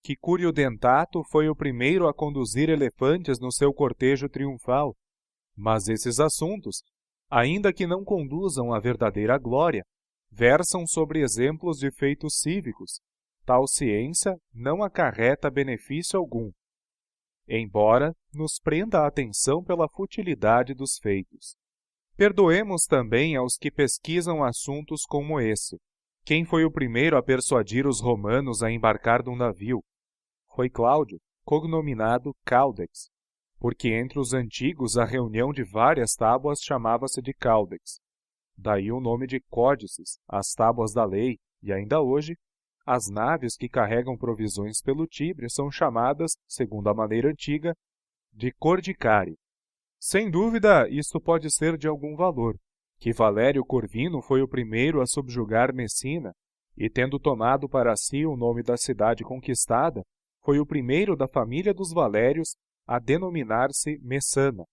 Speaker 1: que Cúrio Dentato foi o primeiro a conduzir elefantes no seu cortejo triunfal. Mas esses assuntos, ainda que não conduzam à verdadeira glória, versam sobre exemplos de feitos cívicos. Tal ciência não acarreta benefício algum, embora nos prenda a atenção pela futilidade dos feitos. Perdoemos também aos que pesquisam assuntos como esse. Quem foi o primeiro a persuadir os romanos a embarcar num navio? Foi Cláudio, cognominado Caldex, porque entre os antigos a reunião de várias tábuas chamava-se de Caldex. Daí o nome de códices, as tábuas da lei, e ainda hoje, as naves que carregam provisões pelo Tibre são chamadas, segundo a maneira antiga, de cordicário. Sem dúvida, isto pode ser de algum valor, que Valério Corvino foi o primeiro a subjugar Messina, e tendo tomado para si o nome da cidade conquistada, foi o primeiro da família dos Valérios a denominar-se Messana,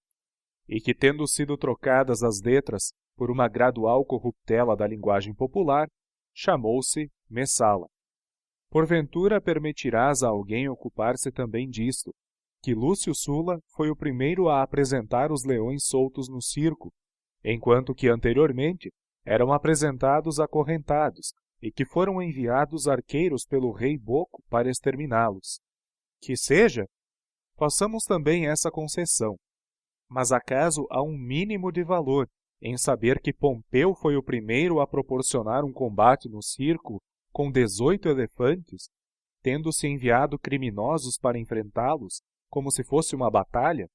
Speaker 1: e que, tendo sido trocadas as letras por uma gradual corruptela da linguagem popular, chamou-se Messala. Porventura permitirás a alguém ocupar-se também disto, que Lúcio Sulla foi o primeiro a apresentar os leões soltos no circo, enquanto que anteriormente eram apresentados acorrentados, e que foram enviados arqueiros pelo rei Boco para exterminá-los. Que seja, façamos também essa concessão. Mas acaso há um mínimo de valor, em saber que Pompeu foi o primeiro a proporcionar um combate no circo com 18 elefantes, tendo-se enviado criminosos para enfrentá-los, como se fosse uma batalha?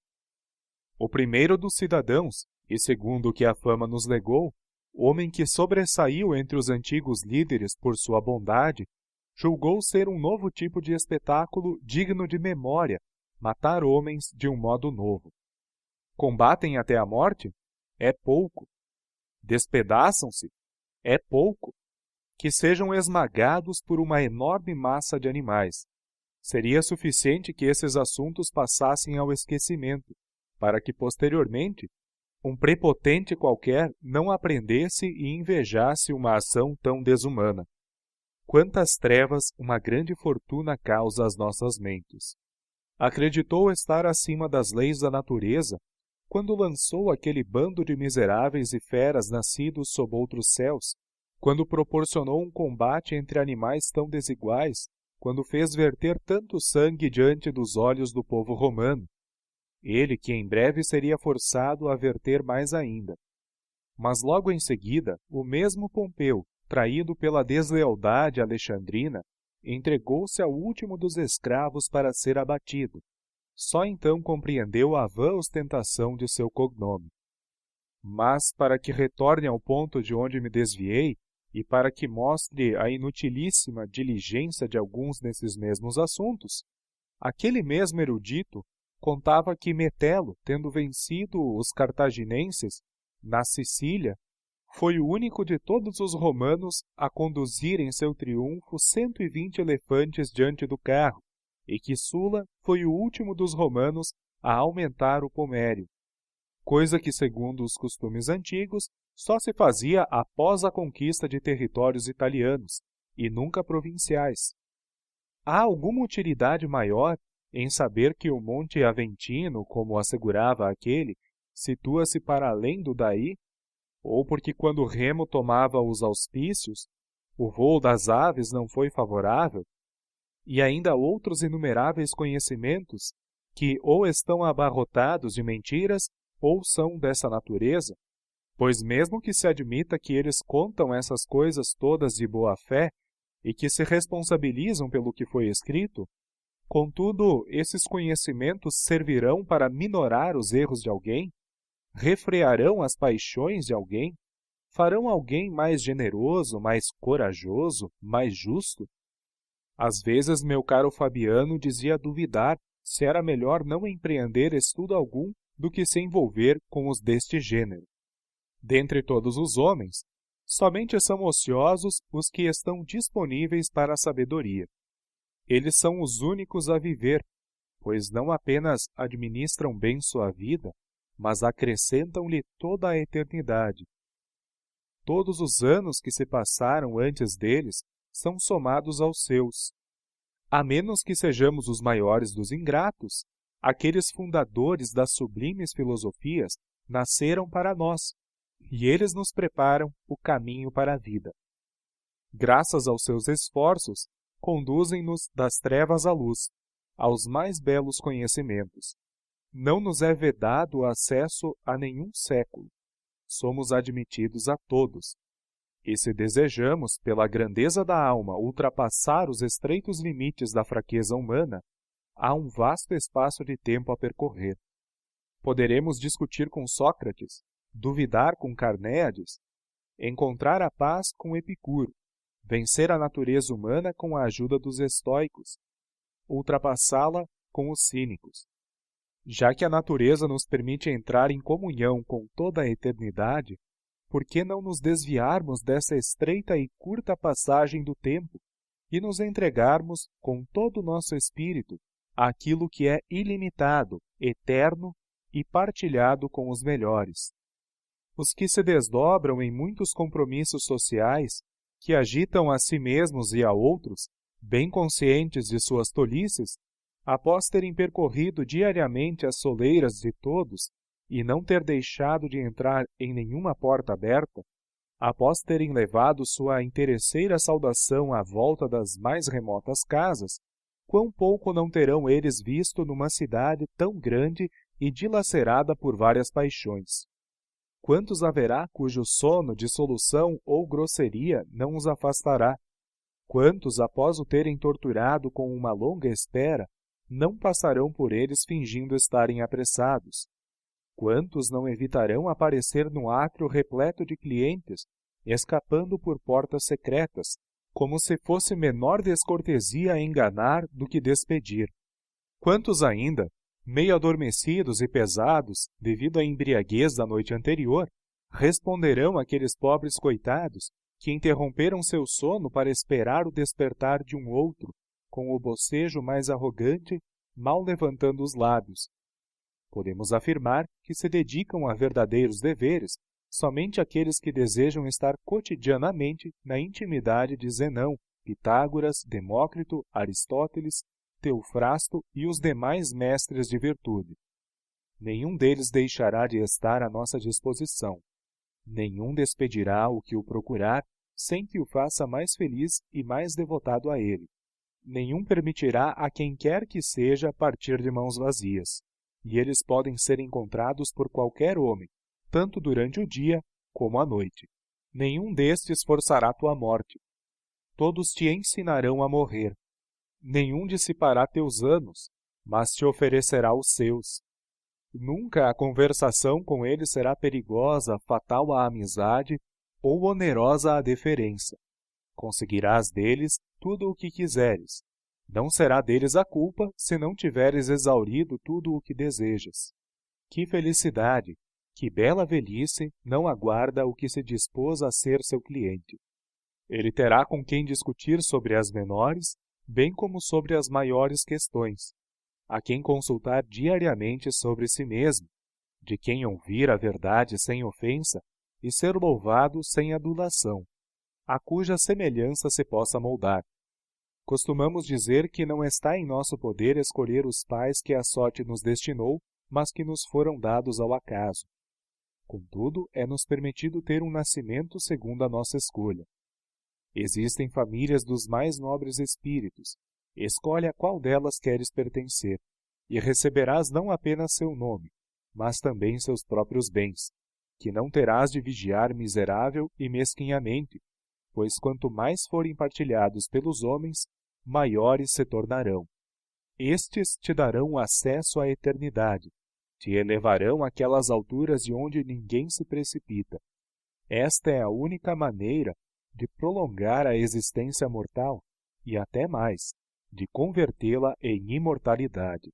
Speaker 1: O primeiro dos cidadãos, e segundo o que a fama nos legou, homem que sobressaiu entre os antigos líderes por sua bondade, julgou ser um novo tipo de espetáculo digno de memória, matar homens de um modo novo. Combatem até a morte? É pouco. Despedaçam-se? É pouco. Que sejam esmagados por uma enorme massa de animais. Seria suficiente que esses assuntos passassem ao esquecimento, para que posteriormente um prepotente qualquer não aprendesse e invejasse uma ação tão desumana. Quantas trevas uma grande fortuna causa às nossas mentes! Acreditou estar acima das leis da natureza quando lançou aquele bando de miseráveis e feras nascidos sob outros céus, quando proporcionou um combate entre animais tão desiguais, quando fez verter tanto sangue diante dos olhos do povo romano. Ele que em breve seria forçado a verter mais ainda. Mas logo em seguida, o mesmo Pompeu, traído pela deslealdade alexandrina, entregou-se ao último dos escravos para ser abatido. Só então compreendeu a vã ostentação de seu cognome. Mas, para que retorne ao ponto de onde me desviei, e para que mostre a inutilíssima diligência de alguns nesses mesmos assuntos, aquele mesmo erudito contava que Metelo, tendo vencido os cartaginenses na Sicília, foi o único de todos os romanos a conduzir em seu triunfo 120 elefantes diante do carro, e que Sula foi o último dos romanos a aumentar o pomério, coisa que, segundo os costumes antigos, só se fazia após a conquista de territórios italianos, e nunca provinciais. Há alguma utilidade maior em saber que o Monte Aventino, como assegurava aquele, situa-se para além do daí, ou porque quando Remo tomava os auspícios, o voo das aves não foi favorável, e ainda outros inumeráveis conhecimentos que ou estão abarrotados de mentiras ou são dessa natureza, pois mesmo que se admita que eles contam essas coisas todas de boa fé e que se responsabilizam pelo que foi escrito, contudo, esses conhecimentos servirão para minorar os erros de alguém? Refrearão as paixões de alguém? Farão alguém mais generoso, mais corajoso, mais justo? Às vezes, meu caro Fabiano dizia duvidar se era melhor não empreender estudo algum do que se envolver com os deste gênero. Dentre todos os homens, somente são ociosos os que estão disponíveis para a sabedoria. Eles são os únicos a viver, pois não apenas administram bem sua vida, mas acrescentam-lhe toda a eternidade. Todos os anos que se passaram antes deles são somados aos seus. A menos que sejamos os maiores dos ingratos, aqueles fundadores das sublimes filosofias nasceram para nós, e eles nos preparam o caminho para a vida. Graças aos seus esforços, conduzem-nos das trevas à luz, aos mais belos conhecimentos. Não nos é vedado o acesso a nenhum século. Somos admitidos a todos. E se desejamos, pela grandeza da alma, ultrapassar os estreitos limites da fraqueza humana, há um vasto espaço de tempo a percorrer. Poderemos discutir com Sócrates, duvidar com Carnéades, encontrar a paz com Epicuro, vencer a natureza humana com a ajuda dos estoicos, ultrapassá-la com os cínicos. Já que a natureza nos permite entrar em comunhão com toda a eternidade, por que não nos desviarmos dessa estreita e curta passagem do tempo e nos entregarmos com todo o nosso espírito àquilo que é ilimitado, eterno e partilhado com os melhores? Os que se desdobram em muitos compromissos sociais, que agitam a si mesmos e a outros, bem conscientes de suas tolices, após terem percorrido diariamente as soleiras de todos e não ter deixado de entrar em nenhuma porta aberta, após terem levado sua interesseira saudação à volta das mais remotas casas, quão pouco não terão eles visto numa cidade tão grande e dilacerada por várias paixões. Quantos haverá cujo sono, dissolução ou grosseria não os afastará? Quantos, após o terem torturado com uma longa espera, não passarão por eles fingindo estarem apressados? Quantos não evitarão aparecer no átrio repleto de clientes, escapando por portas secretas, como se fosse menor descortesia enganar do que despedir? Quantos ainda, meio adormecidos e pesados devido à embriaguez da noite anterior, responderão àqueles pobres coitados que interromperam seu sono para esperar o despertar de um outro, com o bocejo mais arrogante, mal levantando os lábios? Podemos afirmar que se dedicam a verdadeiros deveres somente aqueles que desejam estar cotidianamente na intimidade de Zenão, Pitágoras, Demócrito, Aristóteles, Teofrasto e os demais mestres de virtude. Nenhum deles deixará de estar à nossa disposição. Nenhum despedirá o que o procurar sem que o faça mais feliz e mais devotado a ele. Nenhum permitirá a quem quer que seja partir de mãos vazias. E eles podem ser encontrados por qualquer homem, tanto durante o dia como à noite. Nenhum destes forçará tua morte. Todos te ensinarão a morrer. Nenhum dissipará teus anos, mas te oferecerá os seus. Nunca a conversação com ele será perigosa, fatal à amizade ou onerosa à deferência. Conseguirás deles tudo o que quiseres. Não será deles a culpa se não tiveres exaurido tudo o que desejas. Que felicidade, que bela velhice não aguarda o que se dispôs a ser seu cliente. Ele terá com quem discutir sobre as menores, bem como sobre as maiores questões, a quem consultar diariamente sobre si mesmo, de quem ouvir a verdade sem ofensa e ser louvado sem adulação, a cuja semelhança se possa moldar. Costumamos dizer que não está em nosso poder escolher os pais que a sorte nos destinou, mas que nos foram dados ao acaso. Contudo, é-nos permitido ter um nascimento segundo a nossa escolha. Existem famílias dos mais nobres espíritos. Escolhe a qual delas queres pertencer, e receberás não apenas seu nome, mas também seus próprios bens, que não terás de vigiar miserável e mesquinhamente, pois quanto mais forem partilhados pelos homens, maiores se tornarão. Estes te darão acesso à eternidade, te elevarão àquelas alturas de onde ninguém se precipita. Esta é a única maneira de prolongar a existência mortal e até mais, de convertê-la em imortalidade.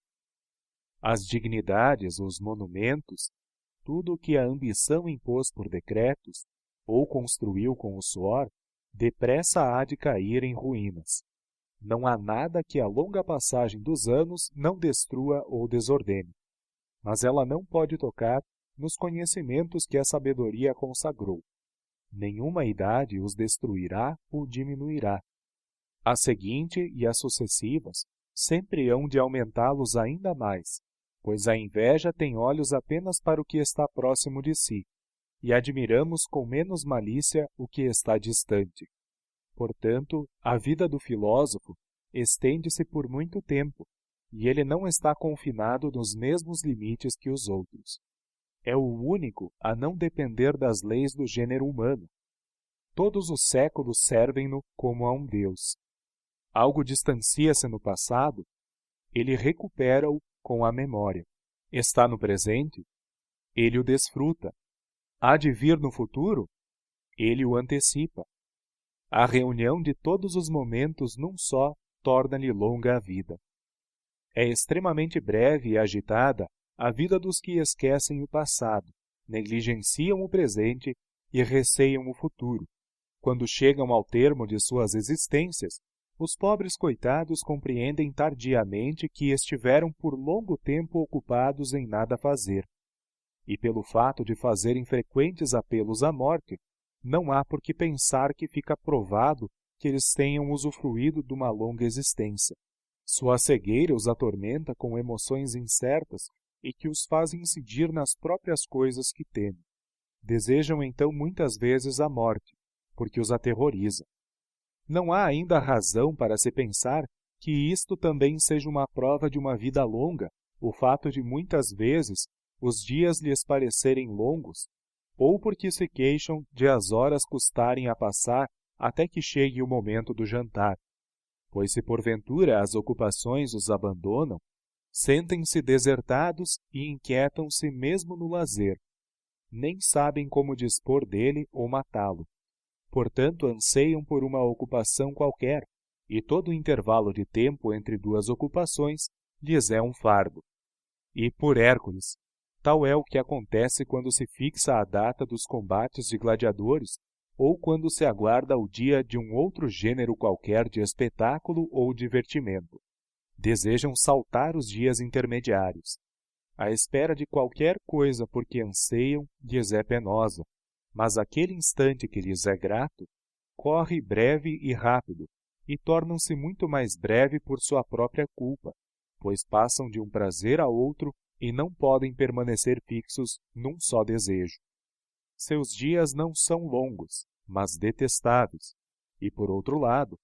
Speaker 1: As dignidades, os monumentos, tudo o que a ambição impôs por decretos, ou construiu com o suor, depressa há de cair em ruínas. Não há nada que a longa passagem dos anos não destrua ou desordene. Mas ela não pode tocar nos conhecimentos que a sabedoria consagrou. Nenhuma idade os destruirá ou diminuirá. A seguinte e as sucessivas sempre hão de aumentá-los ainda mais, pois a inveja tem olhos apenas para o que está próximo de si, e admiramos com menos malícia o que está distante. Portanto, a vida do filósofo estende-se por muito tempo, e ele não está confinado nos mesmos limites que os outros. É o único a não depender das leis do gênero humano. Todos os séculos servem-no como a um Deus. Algo distancia-se no passado, ele recupera-o com a memória. Está no presente, ele o desfruta. Há de vir no futuro, ele o antecipa. A reunião de todos os momentos num só torna-lhe longa a vida. É extremamente breve e agitada a vida dos que esquecem o passado, negligenciam o presente e receiam o futuro. Quando chegam ao termo de suas existências, os pobres coitados compreendem tardiamente que estiveram por longo tempo ocupados em nada fazer. E pelo fato de fazerem frequentes apelos à morte, não há por que pensar que fica provado que eles tenham usufruído de uma longa existência. Sua cegueira os atormenta com emoções incertas e que os faz incidir nas próprias coisas que temem. Desejam então muitas vezes a morte, porque os aterroriza. Não há ainda razão para se pensar que isto também seja uma prova de uma vida longa, o fato de muitas vezes os dias lhes parecerem longos, ou porque se queixam de as horas custarem a passar até que chegue o momento do jantar, pois se porventura as ocupações os abandonam, sentem-se desertados e inquietam-se mesmo no lazer, nem sabem como dispor dele ou matá-lo. Portanto, anseiam por uma ocupação qualquer, e todo o intervalo de tempo entre duas ocupações lhes é um fardo. E, por Hércules, tal é o que acontece quando se fixa a data dos combates de gladiadores ou quando se aguarda o dia de um outro gênero qualquer de espetáculo ou divertimento. Desejam saltar os dias intermediários. A espera de qualquer coisa por que anseiam lhes é penosa, mas aquele instante que lhes é grato corre breve e rápido, e tornam-se muito mais breve por sua própria culpa, pois passam de um prazer a outro e não podem permanecer fixos num só desejo. Seus dias não são longos, mas detestáveis, e por outro lado,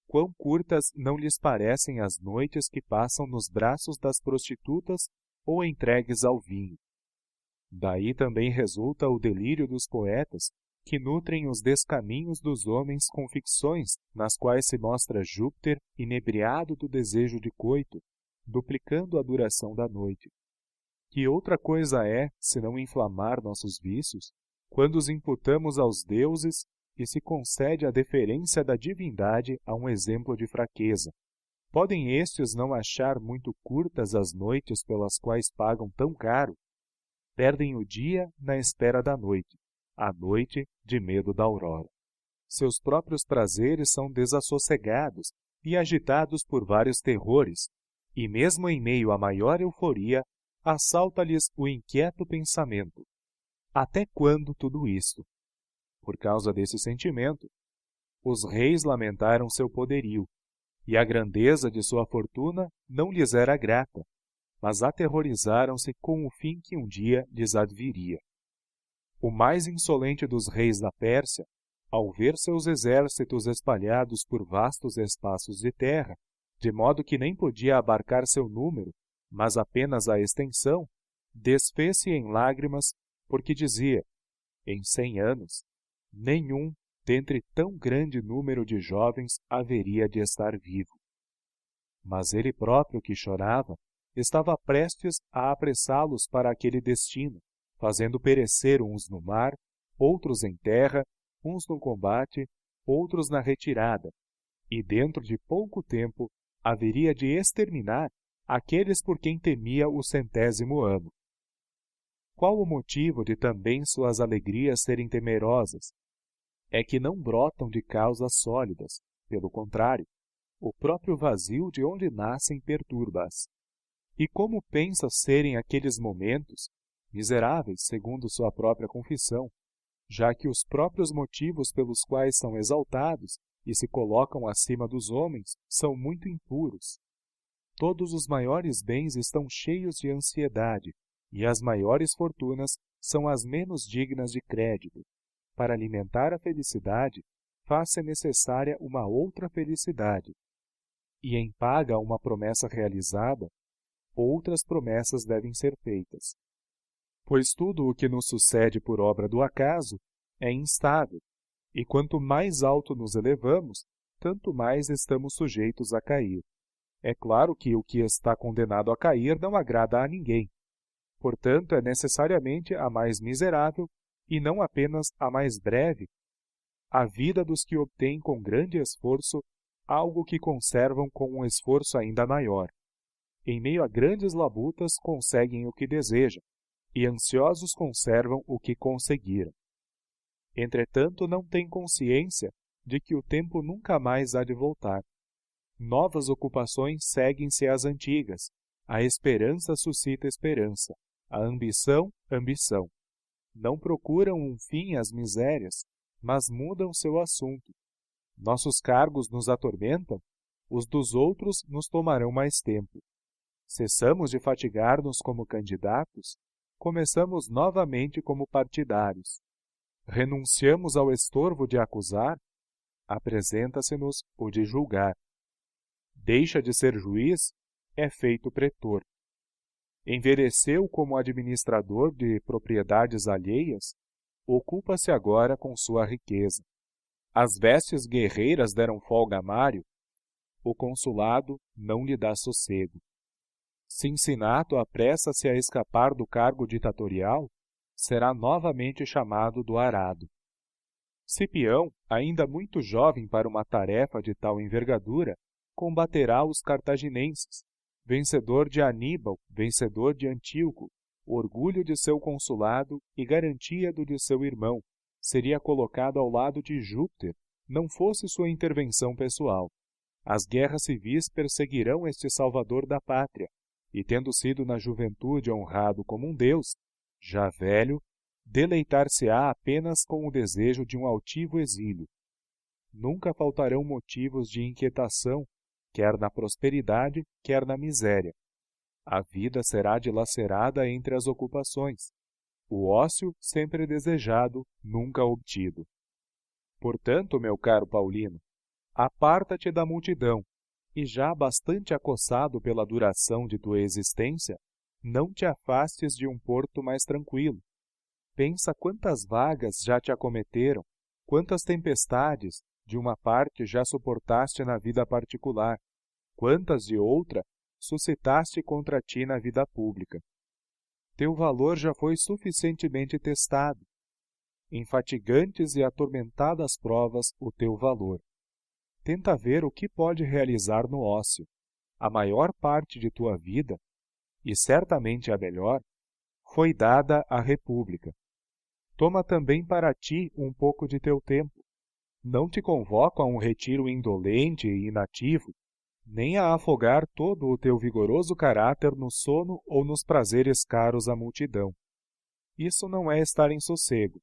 Speaker 1: quão curtas não lhes parecem as noites que passam nos braços das prostitutas ou entregues ao vinho. Daí também resulta o delírio dos poetas, que nutrem os descaminhos dos homens com ficções nas quais se mostra Júpiter inebriado do desejo de coito, duplicando a duração da noite. Que outra coisa é, senão inflamar nossos vícios, quando os imputamos aos deuses e se concede a deferência da divindade a um exemplo de fraqueza? Podem estes não achar muito curtas as noites pelas quais pagam tão caro? Perdem o dia na espera da noite, a noite de medo da aurora. Seus próprios prazeres são desassossegados e agitados por vários terrores, e mesmo em meio à maior euforia, assalta-lhes o inquieto pensamento. Até quando tudo isto? Por causa desse sentimento, os reis lamentaram seu poderio, e a grandeza de sua fortuna não lhes era grata, mas aterrorizaram-se com o fim que um dia lhes adviria. O mais insolente dos reis da Pérsia, ao ver seus exércitos espalhados por vastos espaços de terra, de modo que nem podia abarcar seu número, mas apenas a extensão, desfez-se em lágrimas, porque dizia: em 100 anos, nenhum dentre tão grande número de jovens haveria de estar vivo. Mas ele próprio, que chorava, estava prestes a apressá-los para aquele destino, fazendo perecer uns no mar, outros em terra, uns no combate, outros na retirada, e dentro de pouco tempo haveria de exterminar aqueles por quem temia o 100º ano. Qual o motivo de também suas alegrias serem temerosas? É que não brotam de causas sólidas, pelo contrário, o próprio vazio de onde nascem perturba-as. E como pensa serem aqueles momentos, miseráveis segundo sua própria confissão, já que os próprios motivos pelos quais são exaltados e se colocam acima dos homens são muito impuros. Todos os maiores bens estão cheios de ansiedade, e as maiores fortunas são as menos dignas de crédito. Para alimentar a felicidade, faz-se necessária uma outra felicidade. E em paga a uma promessa realizada, outras promessas devem ser feitas. Pois tudo o que nos sucede por obra do acaso é instável, e quanto mais alto nos elevamos, tanto mais estamos sujeitos a cair. É claro que o que está condenado a cair não agrada a ninguém. Portanto, é necessariamente a mais miserável, e não apenas a mais breve, a vida dos que obtêm com grande esforço algo que conservam com um esforço ainda maior. Em meio a grandes labutas conseguem o que desejam, e ansiosos conservam o que conseguiram. Entretanto, não têm consciência de que o tempo nunca mais há de voltar. Novas ocupações seguem-se às antigas, a esperança suscita esperança, a ambição, ambição. Não procuram um fim às misérias, mas mudam seu assunto. Nossos cargos nos atormentam, os dos outros nos tomarão mais tempo. Cessamos de fatigar-nos como candidatos, começamos novamente como partidários. Renunciamos ao estorvo de acusar, apresenta-se-nos o de julgar. Deixa de ser juiz, é feito pretor. Envelheceu como administrador de propriedades alheias, ocupa-se agora com sua riqueza. As vestes guerreiras deram folga a Mário, o consulado não lhe dá sossego. Cincinato apressa-se a escapar do cargo ditatorial, será novamente chamado do arado. Cipião, ainda muito jovem para uma tarefa de tal envergadura, combaterá os cartaginenses, vencedor de Aníbal, vencedor de Antíoco, orgulho de seu consulado e garantia do de seu irmão, seria colocado ao lado de Júpiter, não fosse sua intervenção pessoal. As guerras civis perseguirão este salvador da pátria, e tendo sido na juventude honrado como um deus, já velho, deleitar-se-á apenas com o desejo de um altivo exílio. Nunca faltarão motivos de inquietação, quer na prosperidade, quer na miséria. A vida será dilacerada entre as ocupações. O ócio sempre desejado, nunca obtido. Portanto, meu caro Paulino, aparta-te da multidão, e já bastante acossado pela duração de tua existência, não te afastes de um porto mais tranquilo. Pensa quantas vagas já te acometeram, quantas tempestades, de uma parte, já suportaste na vida particular, quantas, de outra, suscitaste contra ti na vida pública. Teu valor já foi suficientemente testado. Em fatigantes e atormentadas provas, o teu valor. Tenta ver o que pode realizar no ócio. A maior parte de tua vida, e certamente a melhor, foi dada à República. Toma também para ti um pouco de teu tempo. Não te convoco a um retiro indolente e inativo, nem a afogar todo o teu vigoroso caráter no sono ou nos prazeres caros à multidão. Isso não é estar em sossego.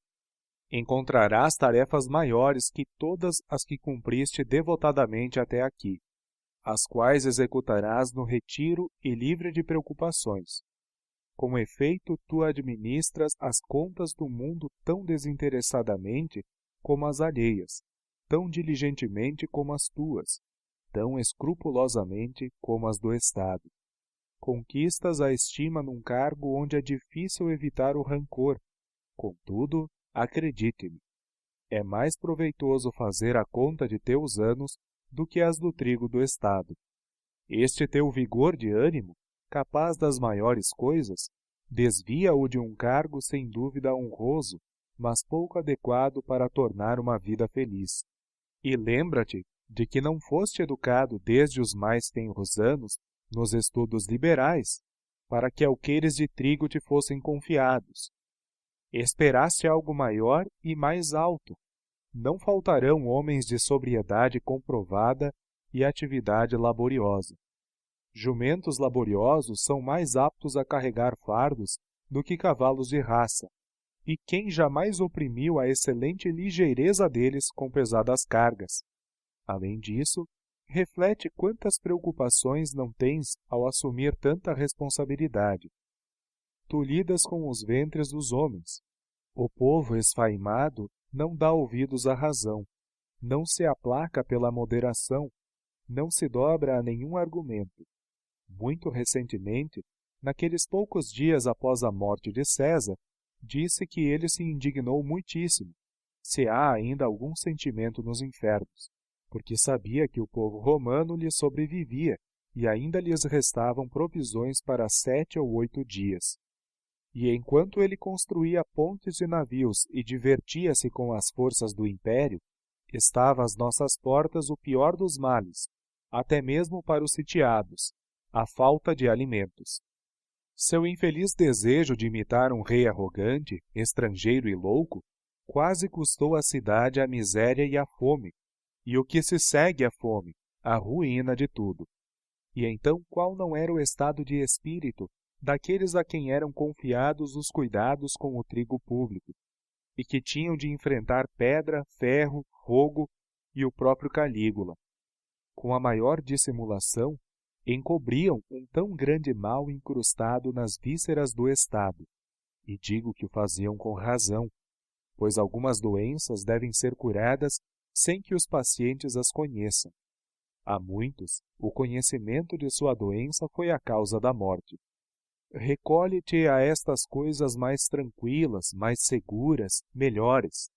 Speaker 1: Encontrarás tarefas maiores que todas as que cumpriste devotadamente até aqui, as quais executarás no retiro e livre de preocupações. Com efeito, tu administras as contas do mundo tão desinteressadamente como as alheias, tão diligentemente como as tuas, tão escrupulosamente como as do Estado. Conquistas a estima num cargo onde é difícil evitar o rancor. Contudo, acredite-me, é mais proveitoso fazer a conta de teus anos do que as do trigo do Estado. Este teu vigor de ânimo, capaz das maiores coisas, desvia-o de um cargo sem dúvida honroso, mas pouco adequado para tornar uma vida feliz. E lembra-te de que não foste educado desde os mais tenros anos nos estudos liberais, para que alqueires de trigo te fossem confiados. Esperaste algo maior e mais alto. Não faltarão homens de sobriedade comprovada e atividade laboriosa. Jumentos laboriosos são mais aptos a carregar fardos do que cavalos de raça, e quem jamais oprimiu a excelente ligeireza deles com pesadas cargas? Além disso, reflete quantas preocupações não tens ao assumir tanta responsabilidade. Tu lidas com os ventres dos homens. O povo esfaimado não dá ouvidos à razão, não se aplaca pela moderação, não se dobra a nenhum argumento. Muito recentemente, naqueles poucos dias após a morte de César, disse que ele se indignou muitíssimo, se há ainda algum sentimento nos infernos, porque sabia que o povo romano lhe sobrevivia e ainda lhes restavam provisões para 7 ou 8 dias. E enquanto ele construía pontes de navios e divertia-se com as forças do império, estava às nossas portas o pior dos males, até mesmo para os sitiados, a falta de alimentos. Seu infeliz desejo de imitar um rei arrogante, estrangeiro e louco, quase custou à cidade a miséria e a fome, e o que se segue à fome, a ruína de tudo. E então qual não era o estado de espírito daqueles a quem eram confiados os cuidados com o trigo público, e que tinham de enfrentar pedra, ferro, fogo e o próprio Calígula? Com a maior dissimulação, encobriam um tão grande mal incrustado nas vísceras do Estado, e digo que o faziam com razão, pois algumas doenças devem ser curadas sem que os pacientes as conheçam. A muitos, o conhecimento de sua doença foi a causa da morte. Recolhe-te a estas coisas mais tranquilas, mais seguras, melhores.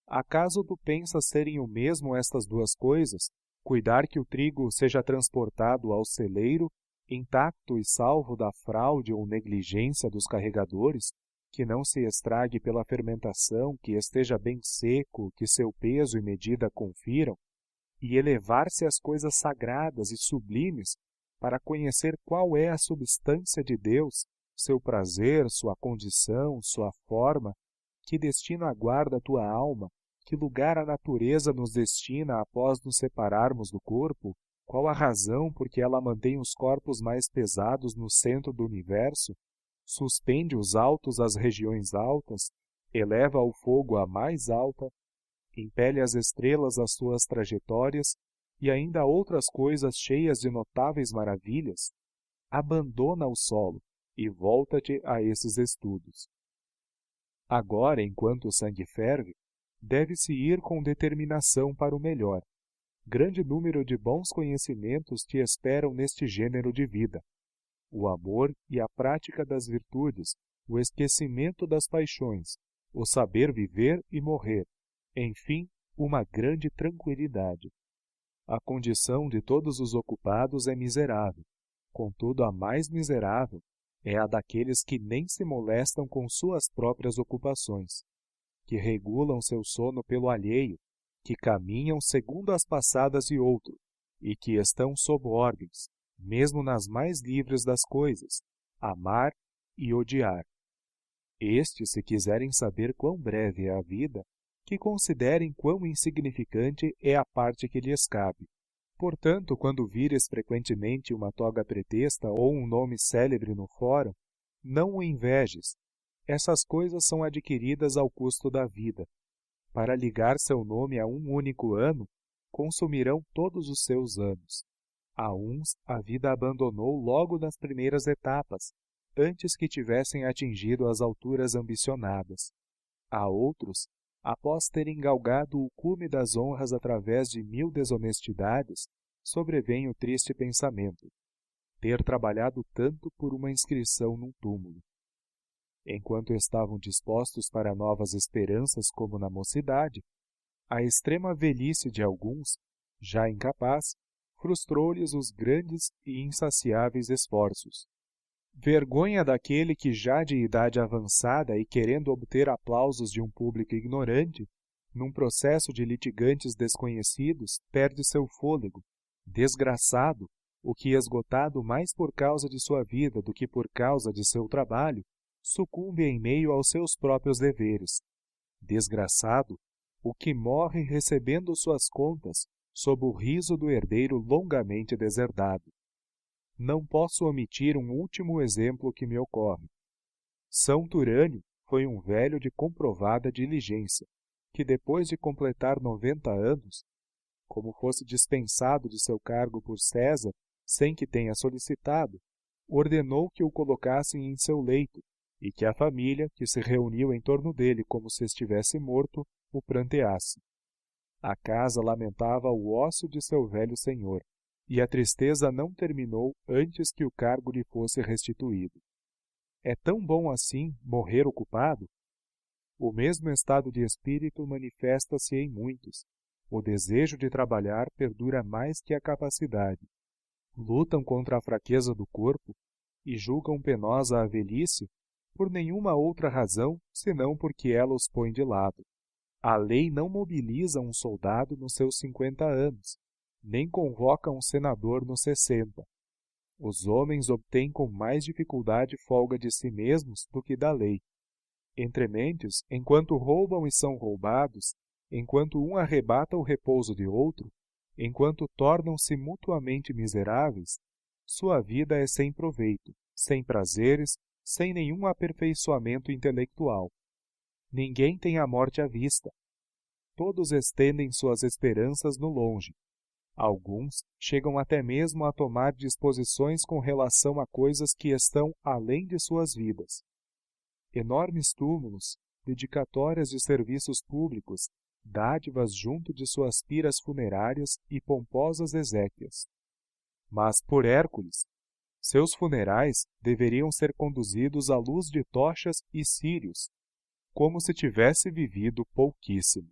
Speaker 1: Acaso tu pensas serem o mesmo estas duas coisas, cuidar que o trigo seja transportado ao celeiro, intacto e salvo da fraude ou negligência dos carregadores, que não se estrague pela fermentação, que esteja bem seco, que seu peso e medida confiram, e elevar-se às coisas sagradas e sublimes, para conhecer qual é a substância de Deus, seu prazer, sua condição, sua forma, que destino aguarda a tua alma, que lugar a natureza nos destina após nos separarmos do corpo, qual a razão por que ela mantém os corpos mais pesados no centro do universo, suspende os altos às regiões altas, eleva o fogo à mais alta, impele as estrelas às suas trajetórias e ainda outras coisas cheias de notáveis maravilhas, abandona o solo e volta-te a esses estudos. Agora, enquanto o sangue ferve, deve-se ir com determinação para o melhor. Grande número de bons conhecimentos te esperam neste gênero de vida. O amor e a prática das virtudes, o esquecimento das paixões, o saber viver e morrer, enfim, uma grande tranquilidade. A condição de todos os ocupados é miserável, contudo a mais miserável é a daqueles que nem se molestam com suas próprias ocupações, que regulam seu sono pelo alheio, que caminham segundo as passadas de outro, e que estão sob ordens, mesmo nas mais livres das coisas, amar e odiar. Estes, se quiserem saber quão breve é a vida, que considerem quão insignificante é a parte que lhes cabe. Portanto, quando vires frequentemente uma toga pretexta ou um nome célebre no fórum, não o invejes. Essas coisas são adquiridas ao custo da vida. Para ligar seu nome a um único ano, consumirão todos os seus anos. A uns a vida abandonou logo nas primeiras etapas, antes que tivessem atingido as alturas ambicionadas. A outros, após terem galgado o cume das honras através de 1000 desonestidades, sobrevém o triste pensamento: ter trabalhado tanto por uma inscrição num túmulo. Enquanto estavam dispostos para novas esperanças como na mocidade, a extrema velhice de alguns, já incapaz, frustrou-lhes os grandes e insaciáveis esforços. Vergonha daquele que já de idade avançada e querendo obter aplausos de um público ignorante, num processo de litigantes desconhecidos, perde seu fôlego. Desgraçado, o que esgotado mais por causa de sua vida do que por causa de seu trabalho, sucumbe em meio aos seus próprios deveres. Desgraçado, o que morre recebendo suas contas, sob o riso do herdeiro longamente deserdado. Não posso omitir um último exemplo que me ocorre. São Turânio foi um velho de comprovada diligência, que depois de completar 90 anos, como fosse dispensado de seu cargo por César, sem que tenha solicitado, ordenou que o colocassem em seu leito, e que a família, que se reuniu em torno dele como se estivesse morto, o pranteasse. A casa lamentava o ócio de seu velho senhor, e a tristeza não terminou antes que o cargo lhe fosse restituído. É tão bom assim morrer ocupado? O mesmo estado de espírito manifesta-se em muitos. O desejo de trabalhar perdura mais que a capacidade. Lutam contra a fraqueza do corpo e julgam penosa a velhice por nenhuma outra razão senão porque ela os põe de lado. A lei não mobiliza um soldado nos seus 50 anos, nem convoca um senador nos 60. Os homens obtêm com mais dificuldade folga de si mesmos do que da lei. Entre mentes, enquanto roubam e são roubados, enquanto um arrebata o repouso de outro, enquanto tornam-se mutuamente miseráveis, sua vida é sem proveito, sem prazeres, sem nenhum aperfeiçoamento intelectual. Ninguém tem a morte à vista. Todos estendem suas esperanças no longe. Alguns chegam até mesmo a tomar disposições com relação a coisas que estão além de suas vidas. Enormes túmulos, dedicatórias de serviços públicos, dádivas junto de suas piras funerárias e pomposas exéquias. Mas por Hércules, Seus funerais deveriam ser conduzidos à luz de tochas e círios, como se tivesse vivido pouquíssimo.